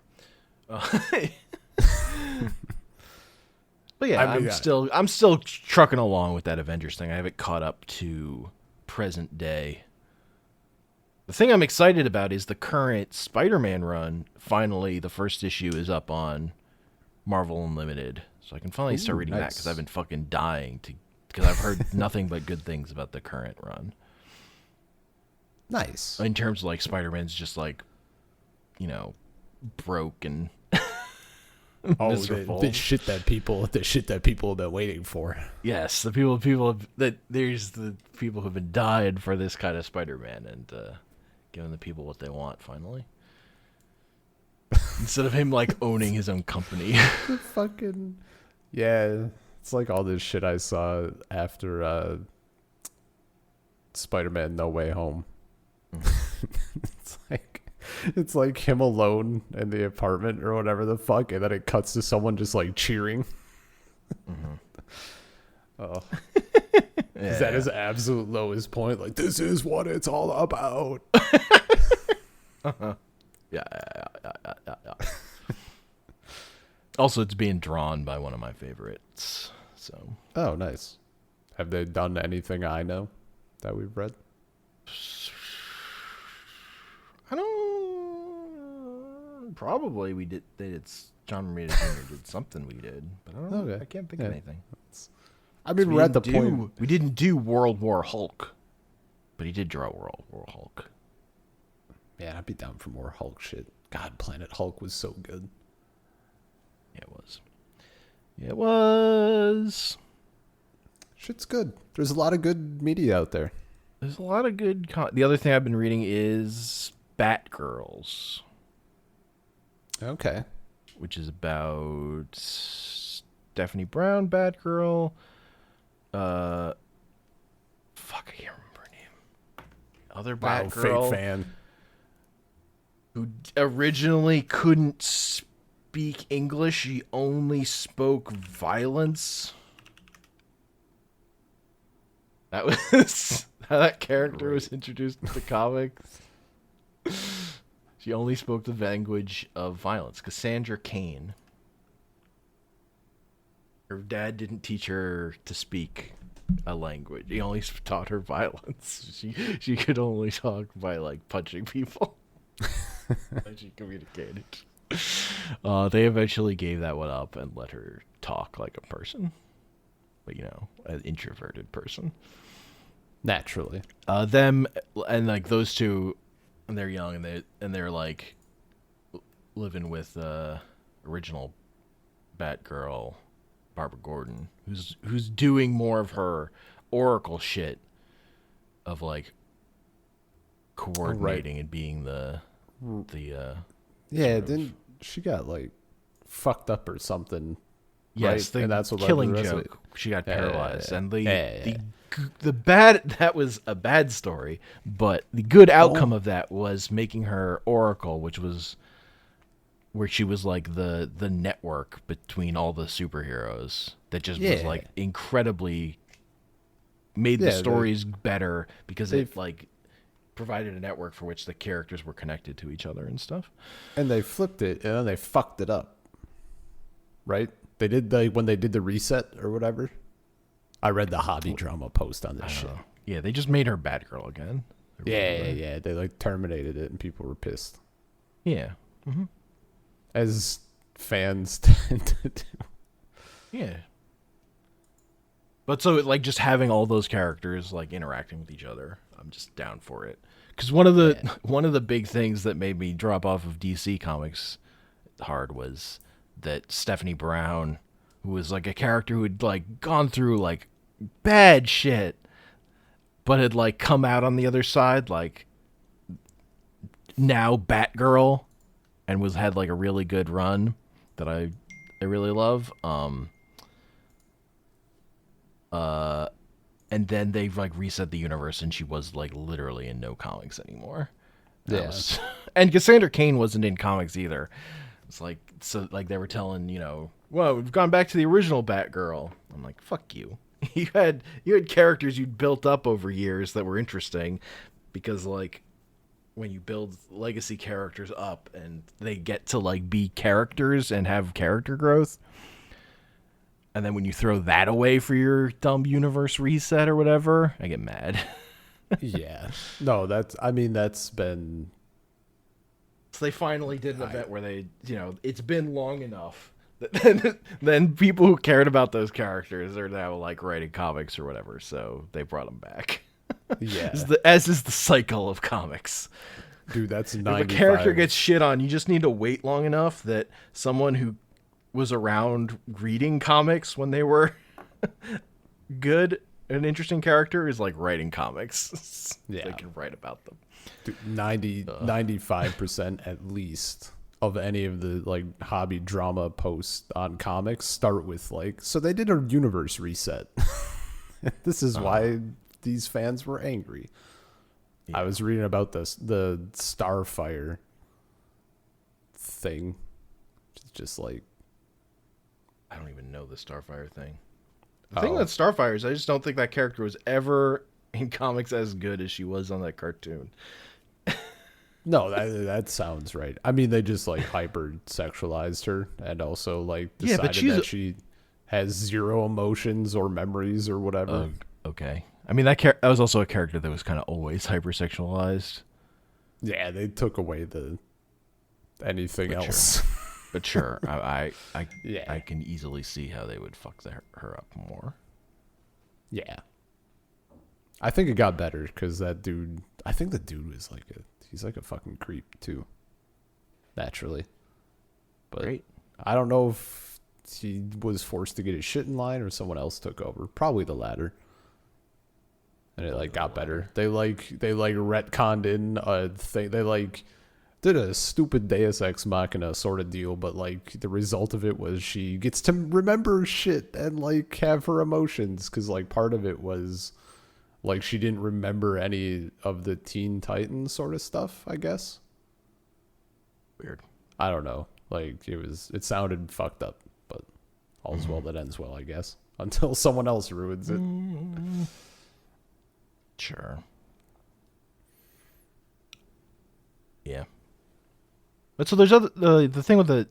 But yeah, I'm still trucking along with that Avengers thing. I haven't caught up to present day. The thing I'm excited about is the current Spider-Man run. Finally, the first issue is up on Marvel Unlimited, so I can finally start reading that because I've been fucking dying because I've heard nothing but good things about the current run. Nice. In terms of like Spider-Man's just like, broke and miserable. The shit that people have been waiting for. Yes, the there's the people who've been dying for this kind of Spider-Man and giving the people what they want finally. Instead of him like owning his own company. The fucking it's like all this shit I saw after Spider-Man No Way Home. It's like him alone in the apartment or whatever the fuck, and then it cuts to someone just like cheering. Oh, is that his absolute lowest point? Like, this is what it's all about. Yeah. Also, it's being drawn by one of my favorites. So. Oh, nice. Have they done anything I know that we've read? I don't. Probably we did. John Romita Jr. did something we did, but I don't know. Okay. I can't think of anything. I mean, we're at the point. We didn't do World War Hulk, but he did draw World War Hulk. Man, I'd be down for more Hulk shit. God, Planet Hulk was so good. Yeah, it was. It was. Shit's good. There's a lot of good media out there. There's a lot of good. The other thing I've been reading is Batgirls. Okay. Which is about Stephanie Brown, Batgirl. Fuck, I can't remember her name. Other Batgirl. Fake fan. Who originally couldn't speak English. She only spoke violence. That was how that character was introduced to the comics. She only spoke the language of violence. Cassandra Cain. Her dad didn't teach her to speak a language. He only taught her violence. She could only talk by like punching people. And she communicated. They eventually gave that one up and let her talk like a person, but an introverted person. Naturally. Them and like those two, and they're young and they're like living with original Batgirl, Barbara Gordon, who's doing more of her Oracle shit of like coordinating and being the yeah. sort of- Then she got like fucked up or something. yes, right? And that's what led to killing the rest of joke. She got Yeah, paralyzed, yeah, and yeah. the bad that was a bad story, but the good outcome of that was making her Oracle, which was where she was like the network between all the superheroes that just was Yeah. like incredibly made the Yeah, stories better because it they've- like provided a network for which the characters were connected to each other and stuff. And they flipped it and then they fucked it up. Right? They did when they did the reset or whatever. I read the hobby drama post on this shit. Yeah, they just made her Batgirl again. Yeah. They like terminated it and people were pissed. Yeah. As fans tend to do. Yeah. But so like just having all those characters like interacting with each other, I'm just down for it. Because one of the big things that made me drop off of DC Comics hard was that Stephanie Brown, who was like a character who had like gone through like bad shit, but had like come out on the other side like now Batgirl, and had like a really good run that I really love. And then they like reset the universe, and she was like literally in no comics anymore. Yeah. And Cassandra Cain wasn't in comics either. It's like so like they were telling well, we've gone back to the original Batgirl. I'm like, fuck you. You had characters you'd built up over years that were interesting, because like when you build legacy characters up and they get to like be characters and have character growth, and then when you throw that away for your dumb universe reset or whatever, I get mad. Yeah. No, that's been. So they finally did an event where they, it's been long enough that then people who cared about those characters are now like writing comics or whatever. So they brought them back. Yeah. As is the cycle of comics. Dude, that's 95. If a character gets shit on, you just need to wait long enough that someone who was around reading comics when they were good, an interesting character, is like writing comics. Yeah. They can write about them. Dude, 95% at least of any of the like hobby drama posts on comics start with like, so they did a universe reset. This is why these fans were angry. Yeah. I was reading about the Starfire thing. It's just like, I don't even know the Starfire thing. The thing with Starfire is I just don't think that character was ever in comics as good as she was on that cartoon. No, that sounds right. I mean, they just like hyper sexualized her and also like decided that she has zero emotions or memories or whatever. Okay. I mean, that was also a character that was kind of always hypersexualized. Yeah, they took away anything else. Sure. But sure, I Yeah. can easily see how they would fuck her up more. Yeah. I think it got better because that dude, I think the dude was like he's like a fucking creep too. Naturally. But Great. I don't know if he was forced to get his shit in line or someone else took over. Probably the latter. And it like got better. They retconned in a thing. They like did a stupid Deus Ex Machina sort of deal, but like the result of it was she gets to remember shit and like have her emotions, because like part of it was like she didn't remember any of the Teen Titans sort of stuff, I guess. Weird. I don't know. Like it sounded fucked up, but all's well that ends well, I guess. Until someone else ruins it. Sure. Yeah. But so there's the thing with the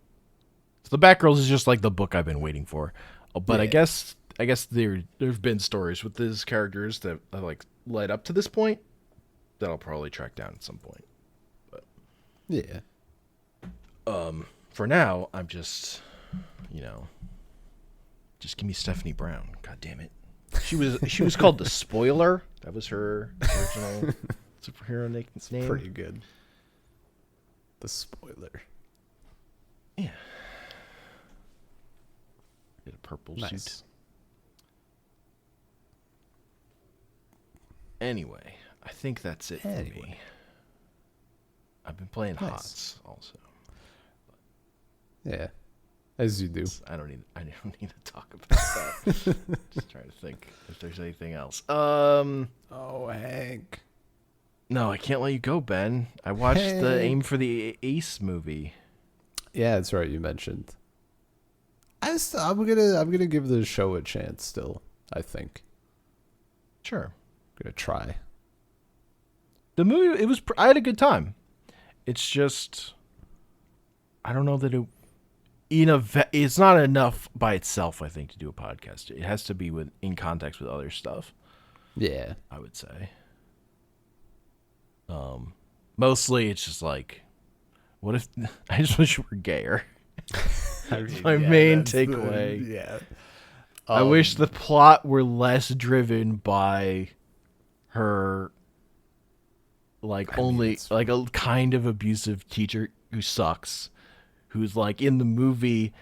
Batgirls is just like the book I've been waiting for. But I guess I guess there've been stories with these characters that like led up to this point that I'll probably track down at some point. But Yeah. for now, I'm just, just give me Stephanie Brown. God damn it. She was called the Spoiler. That was her original superhero name. Pretty good. The Spoiler. Yeah. Get a purple Nice. suit. Anyway, I think that's it for me. I've been playing HOTS also. Yeah. As you do. I don't need to talk about that. Just trying to think if there's anything else. Oh, Hank. No, I can't let you go, Ben. I watched the Aim for the Ace movie. Yeah, that's right. You mentioned. I'm gonna give the show a chance. Still, I think. Sure. I'm gonna try. The movie. I had a good time. It's just, I don't know that it's not enough by itself, I think, to do a podcast. It has to be in context with other stuff. Yeah, I would say. Mostly it's just like, what if I just wish you were gayer? That's my main takeaway. Yeah. I wish the plot were less driven by her, like, like a kind of abusive teacher who sucks, who's like in the movie.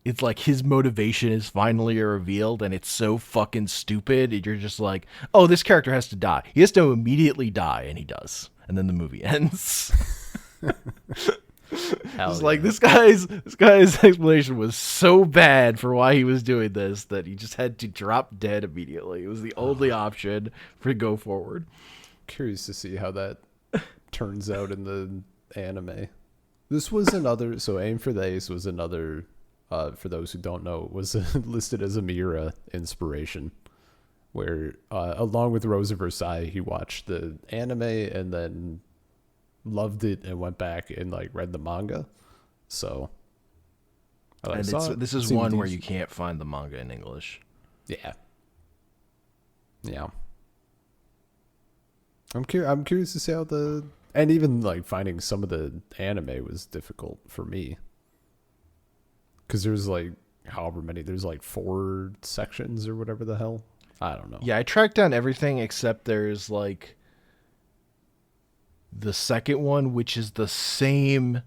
It's like his motivation is finally revealed, and it's so fucking stupid. And you're just like, oh, this character has to die. He has to immediately die, and he does. And then the movie ends. It's like this guy's explanation was so bad for why he was doing this that he just had to drop dead immediately. It was the only option for go forward. Curious to see how that turns out in the anime. This was another. So Aim for the Ace was another. For those who don't know, it was listed as a Miura inspiration, where along with Rose of Versailles, he watched the anime and then loved it and went back and like read the manga. So, and this is one where you can't find the manga in English. Yeah. I'm curious to see how and even like finding some of the anime was difficult for me. Because there's like however many, there's like 4 sections or whatever the hell. I don't know. Yeah, I tracked down everything except there's like the second one, which is the same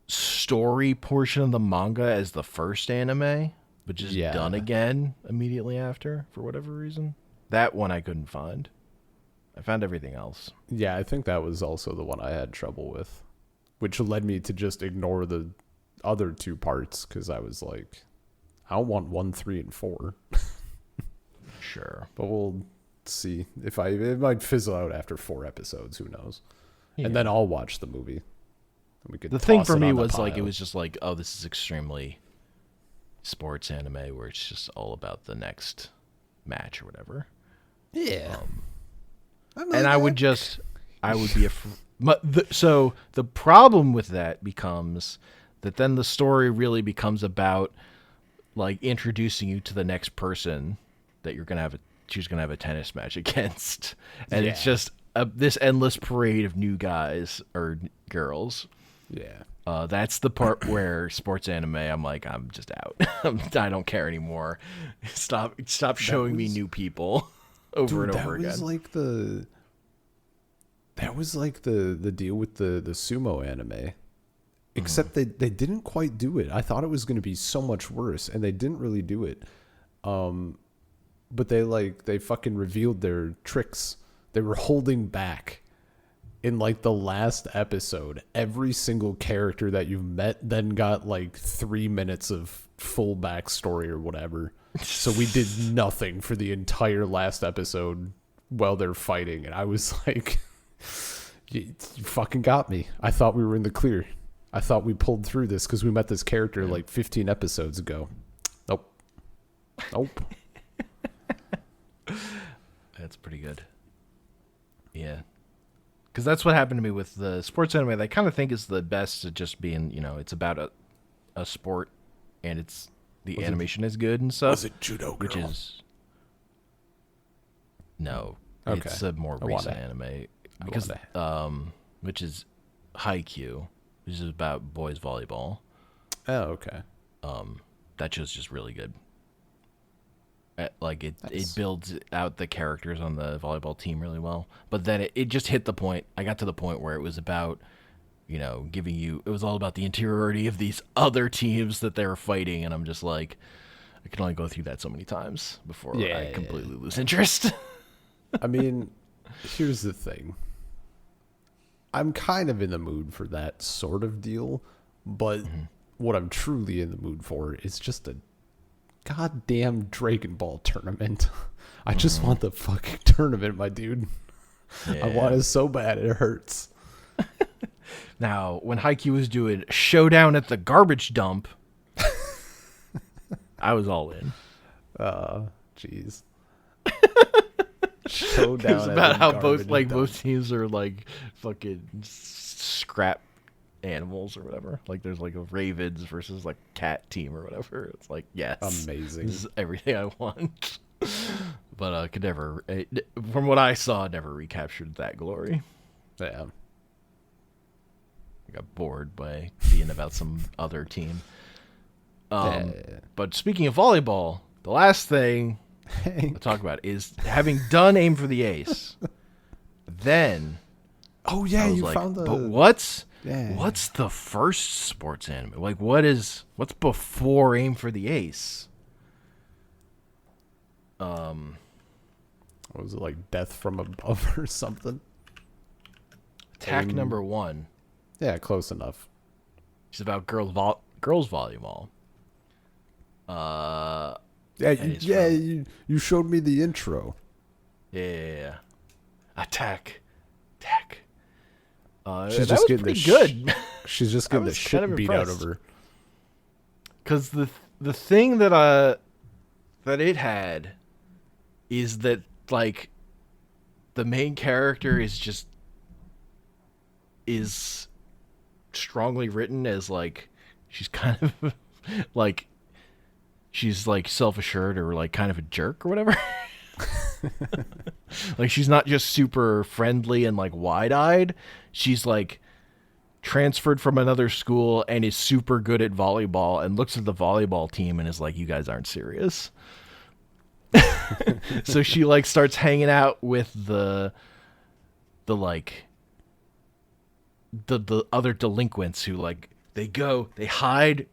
story portion of the manga as the first anime, but just done again immediately after for whatever reason. That one I couldn't find. I found everything else. Yeah, I think that was also the one I had trouble with, which led me to just ignore the other 2 parts because I was like, I don't want 1, 3, and 4. Sure, but we'll see if it might fizzle out after 4 episodes. Who knows? Yeah. And then I'll watch the movie. We could. The thing for me was like it was just like, oh, this is extremely sports anime where it's just all about the next match or whatever. Yeah. And I would be so the problem with that becomes that then the story really becomes about like introducing you to the next person that she's gonna have a tennis match against, and it's just this endless parade of new guys or girls. Yeah. That's the part where sports anime, I'm like, I'm just out. I don't care anymore. Stop showing me new people over and over again. That was like the deal with the sumo anime. Except they didn't quite do it. I thought it was going to be so much worse, and they didn't really do it. But they fucking revealed their tricks. They were holding back. In like the last episode, every single character that you've met then got like 3 minutes of full backstory or whatever. So we did nothing for the entire last episode while they're fighting, and I was like, you fucking got me. I thought we were in the clear. I thought we pulled through this because we met this character like 15 episodes ago. Nope. That's pretty good. Yeah. Because that's what happened to me with the sports anime. I kind of think is the best at just being, it's about a sport, and it's the animation is good and stuff. Was it Judo Girl? Which is no, Okay. it's a more recent anime because which is Haikyuu, which is about boys volleyball. Oh, okay. That show's just really good. Like it Nice. builds out the characters on the volleyball team really well. But then it just hit the point. I got to the point where it was about, giving you. It was all about the interiority of these other teams that they were fighting, and I'm just like, I can only go through that so many times before I completely lose interest. I mean, here's the thing. I'm kind of in the mood for that sort of deal, but what I'm truly in the mood for is just a goddamn Dragon Ball tournament. I just want the fucking tournament, my dude. I want it so bad it hurts. Now, when Haikyuu was doing Showdown at the Garbage Dump, I was all in. Jeez. Showdown. It's about how both teams are like fucking scrap animals or whatever. Like there's like a Ravens versus like cat team or whatever. It's like, yes, amazing. This is everything I want. But could never, from what I saw, never recaptured that glory. Yeah. I got bored by being about some other team. But speaking of volleyball, the last thing I'll talk about is having done Aim for the Ace. Then, oh yeah, you like, found the. But what's the first sports anime? Like, what's before Aim for the Ace? What was it, like Death from Above or something? Attack number 1. Yeah, close enough. It's about girls volleyball. You showed me the intro. Yeah. Attack. She's that just was getting pretty good. good. She's just getting the shit beat out of her. Because the thing that it had is that like the main character is strongly written as like she's kind of like she's like self-assured or like kind of a jerk or whatever. Like she's not just super friendly and like wide-eyed. She's like transferred from another school and is super good at volleyball and looks at the volleyball team and is like, you guys aren't serious. So she like starts hanging out with the other delinquents who like they hide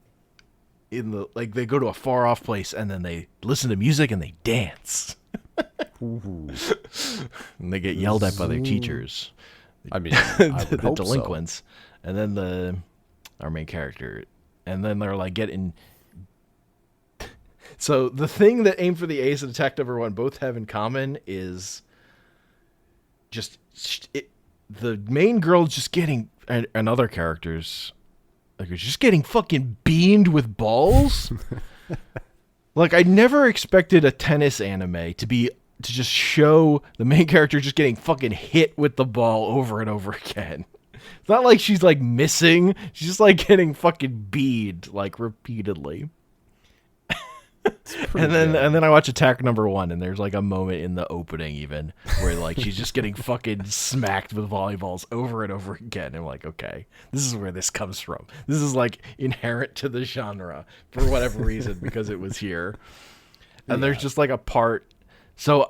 in the like they go to a far off place and then they listen to music and they dance. And they get yelled at by their teachers. I mean, I would the hope delinquents. So. And then our main character, and then they're like getting. So the thing that Aim for the Ace and Attack Number 1 both have in common is just the main girl just getting and other characters like are just getting fucking beamed with balls. Like I never expected a tennis anime to just show the main character just getting fucking hit with the ball over and over again. It's not like she's like missing. She's just like getting fucking bead like repeatedly. And then I watch Attack Number 1 and there's like a moment in the opening even where like she's just getting fucking smacked with volleyballs over and over again. And I'm like, okay, this is where this comes from. This is like inherent to the genre for whatever reason because it was here. And there's just like a part. So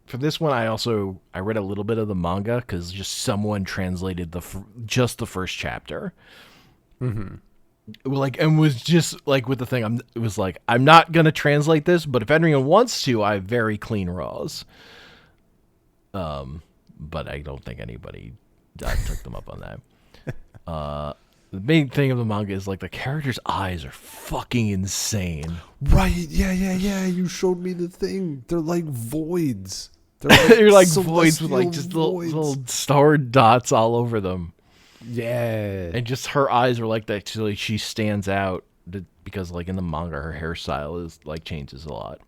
for this one, I read a little bit of the manga because just someone translated just the first chapter. Mm-hmm. Like, and was just like with the thing, it was like, I'm not going to translate this, but if anyone wants to, I have very clean raws. But I don't think anybody took them up on that. The main thing of the manga is like the characters' eyes are fucking insane. Right. Yeah. You showed me the thing. They're like voids. They're like voids with like just little star dots all over them. Yeah. And just her eyes are like that. So like, she stands out because like in the manga, her hairstyle is like changes a lot.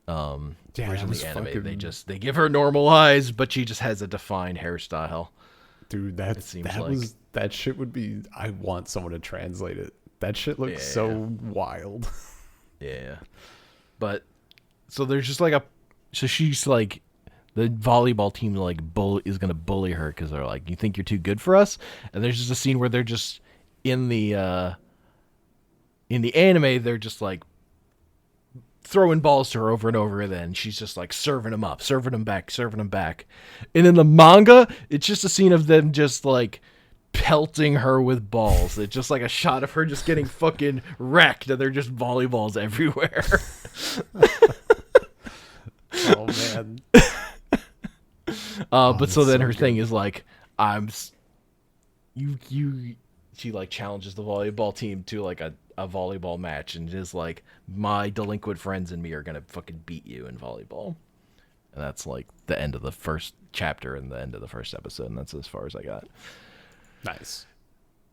Whereas in the anime, they give her normal eyes, but she just has a defined hairstyle. Dude, that shit would be. I want someone to translate it. That shit looks so wild. Yeah. But so there's just like so she's like the volleyball team like is gonna bully her because they're like, you think you're too good for us? And there's just a scene where they're just in the anime, they're just like throwing balls to her over and over, and then she's just like serving them up, serving them back, serving them back. And in the manga, it's just a scene of them just like pelting her with balls. It's just like a shot of her just getting fucking wrecked, and they're just volleyballs everywhere. Oh man. But so then her thing is like, she like challenges the volleyball team to like a volleyball match, and is like, my delinquent friends and me are gonna fucking beat you in volleyball. And that's like the end of the first chapter and the end of the first episode, and that's as far as I got. Nice.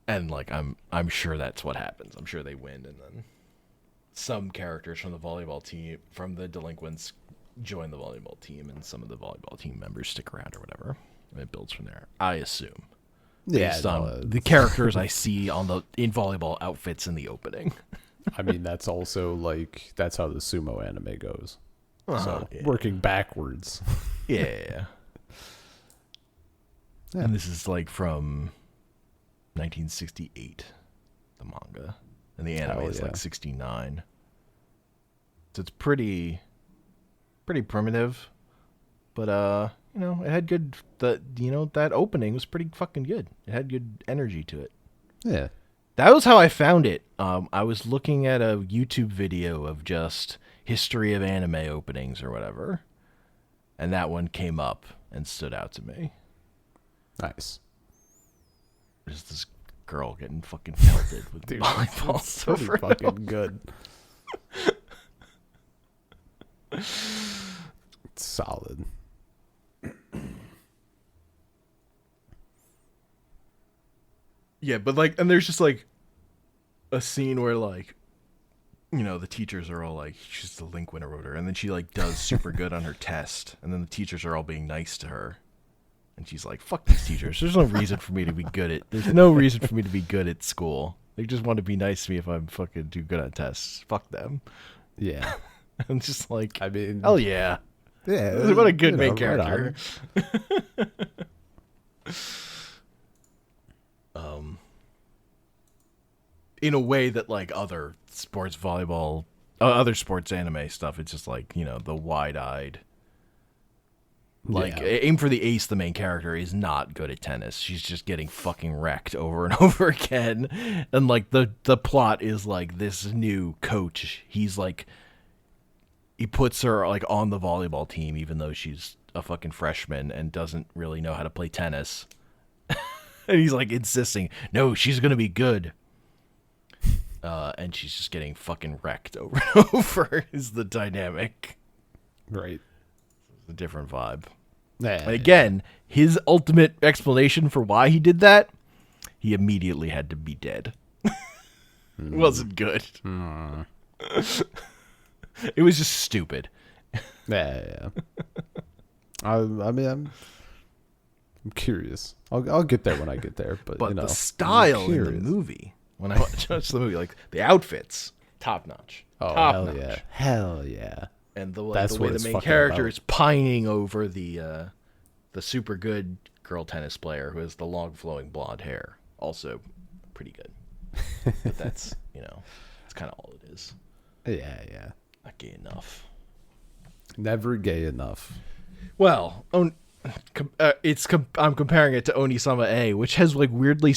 And like I'm sure that's what happens. I'm sure they win, and then some characters from the volleyball team, from the delinquents, join the volleyball team, and some of the volleyball team members stick around or whatever. And it builds from there, I assume. Based on the characters I see in volleyball outfits in the opening. I mean, that's also like, that's how the sumo anime goes. So working backwards. Yeah. And this is like from 1968, the manga, and the anime is like 69. So it's pretty primitive, but it had good. That opening was pretty fucking good. It had good energy to it. Yeah. That was how I found it. I was looking at a YouTube video of just history of anime openings or whatever, and that one came up and stood out to me. Nice. There's this girl getting fucking pelted with volleyballs. Pretty fucking good. It's solid. Yeah, but like, and there's just like a scene where like, the teachers are all like, she's delinquent or whatever, and then she like does super good on her test, and then the teachers are all being nice to her, and she's like, fuck these teachers. There's no reason for me to be good at school. They just want to be nice to me if I'm fucking too good on tests. Fuck them. Yeah. I'm just like, I mean, hell yeah. Yeah. What a good main character. In a way that like other sports volleyball, other sports anime stuff, it's just like, the wide-eyed, like, aim for the ace. The main character is not good at tennis. She's just getting fucking wrecked over and over again. And like the plot is like, this new coach, he's like, he puts her like on the volleyball team even though she's a fucking freshman and doesn't really know how to play tennis. And he's like insisting, no, she's gonna be good. And she's just getting fucking wrecked over and over is the dynamic. Right. It's a different vibe. Yeah, and again, his ultimate explanation for why he did that, he immediately had to be dead. It wasn't good. It was just stupid. Yeah. I mean, I'm curious. I'll get there when I get there. But the style in the movie, when I watched the movie, like the outfits, top notch. Oh, top notch. Yeah. Hell yeah. And the way the main character is pining over the super good girl tennis player who has the long flowing blonde hair. Also pretty good. But that's, it's kind of all it is. Yeah. Not gay enough. Never gay enough. Well, I'm comparing it to Onisama A, which has like weirdly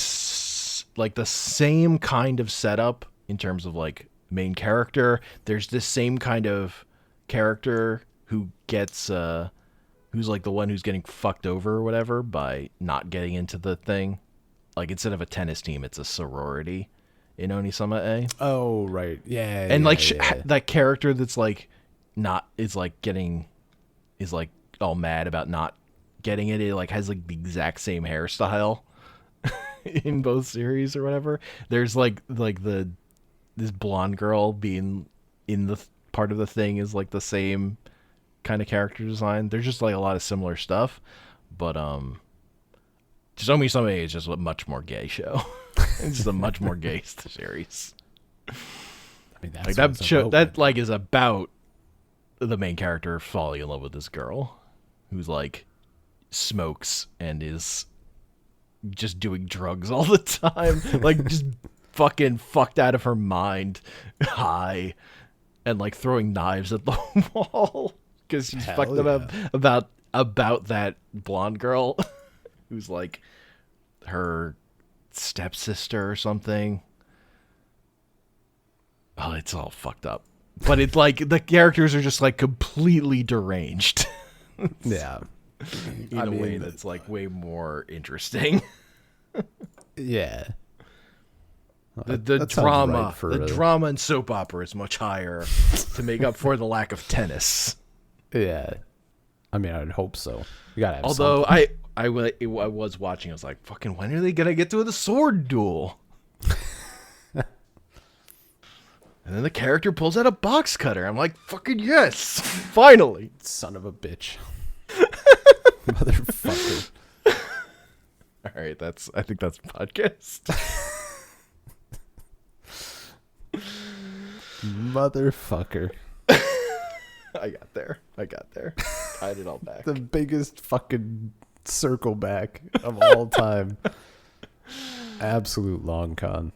like the same kind of setup in terms of like main character. There's this same kind of character who gets who's like the one who's getting fucked over or whatever by not getting into the thing. Like instead of a tennis team, it's a sorority in Onisama A. Oh, right. Yeah. And like that character that's like is like all mad about not getting it. It like has like the exact same hairstyle in both series or whatever. There's like this blonde girl being in the part of the thing is like the same kind of character design. There's just like a lot of similar stuff, but Somebody is just a much more gay show. It's just a much more gay series. I mean, that's Like what it's about. that like is about the main character falling in love with this girl who's like smokes and is just doing drugs all the time, like just fucking fucked out of her mind, high, and like throwing knives at the wall because she's Hell fucked up about that blonde girl who's like her stepsister or something. Oh, it's all fucked up. But it's like the characters are just like completely deranged Yeah. in a way that's like way more interesting. Yeah. The That sounds drama, right for the a- drama in soap opera is much higher to make up for the lack of tennis. Yeah. I mean, I'd hope so. You gotta have Although something. I was watching, I was like, fucking, when are they gonna get to the sword duel? And then the character pulls out a box cutter. I'm like, fucking yes, finally. Son of a bitch. Motherfucker. All right, I think that's podcast. Motherfucker. I got there. Tied it all back. The biggest fucking circle back of all time. Absolute long con.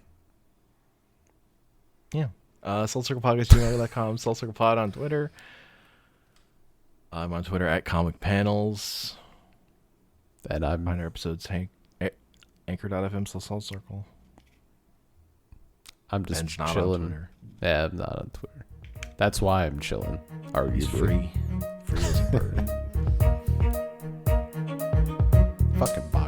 Yeah. SoulCirclePodcast@gmail.com. SoulCirclePod on Twitter. I'm on Twitter at Comic Panels. And I'm Find our episodes anchor.fm/SoulCircle. I'm just Ben's not on chilling. Twitter. Yeah, I'm not on Twitter. That's why I'm chilling. He's Arguably. free as a bird. Fucking bye.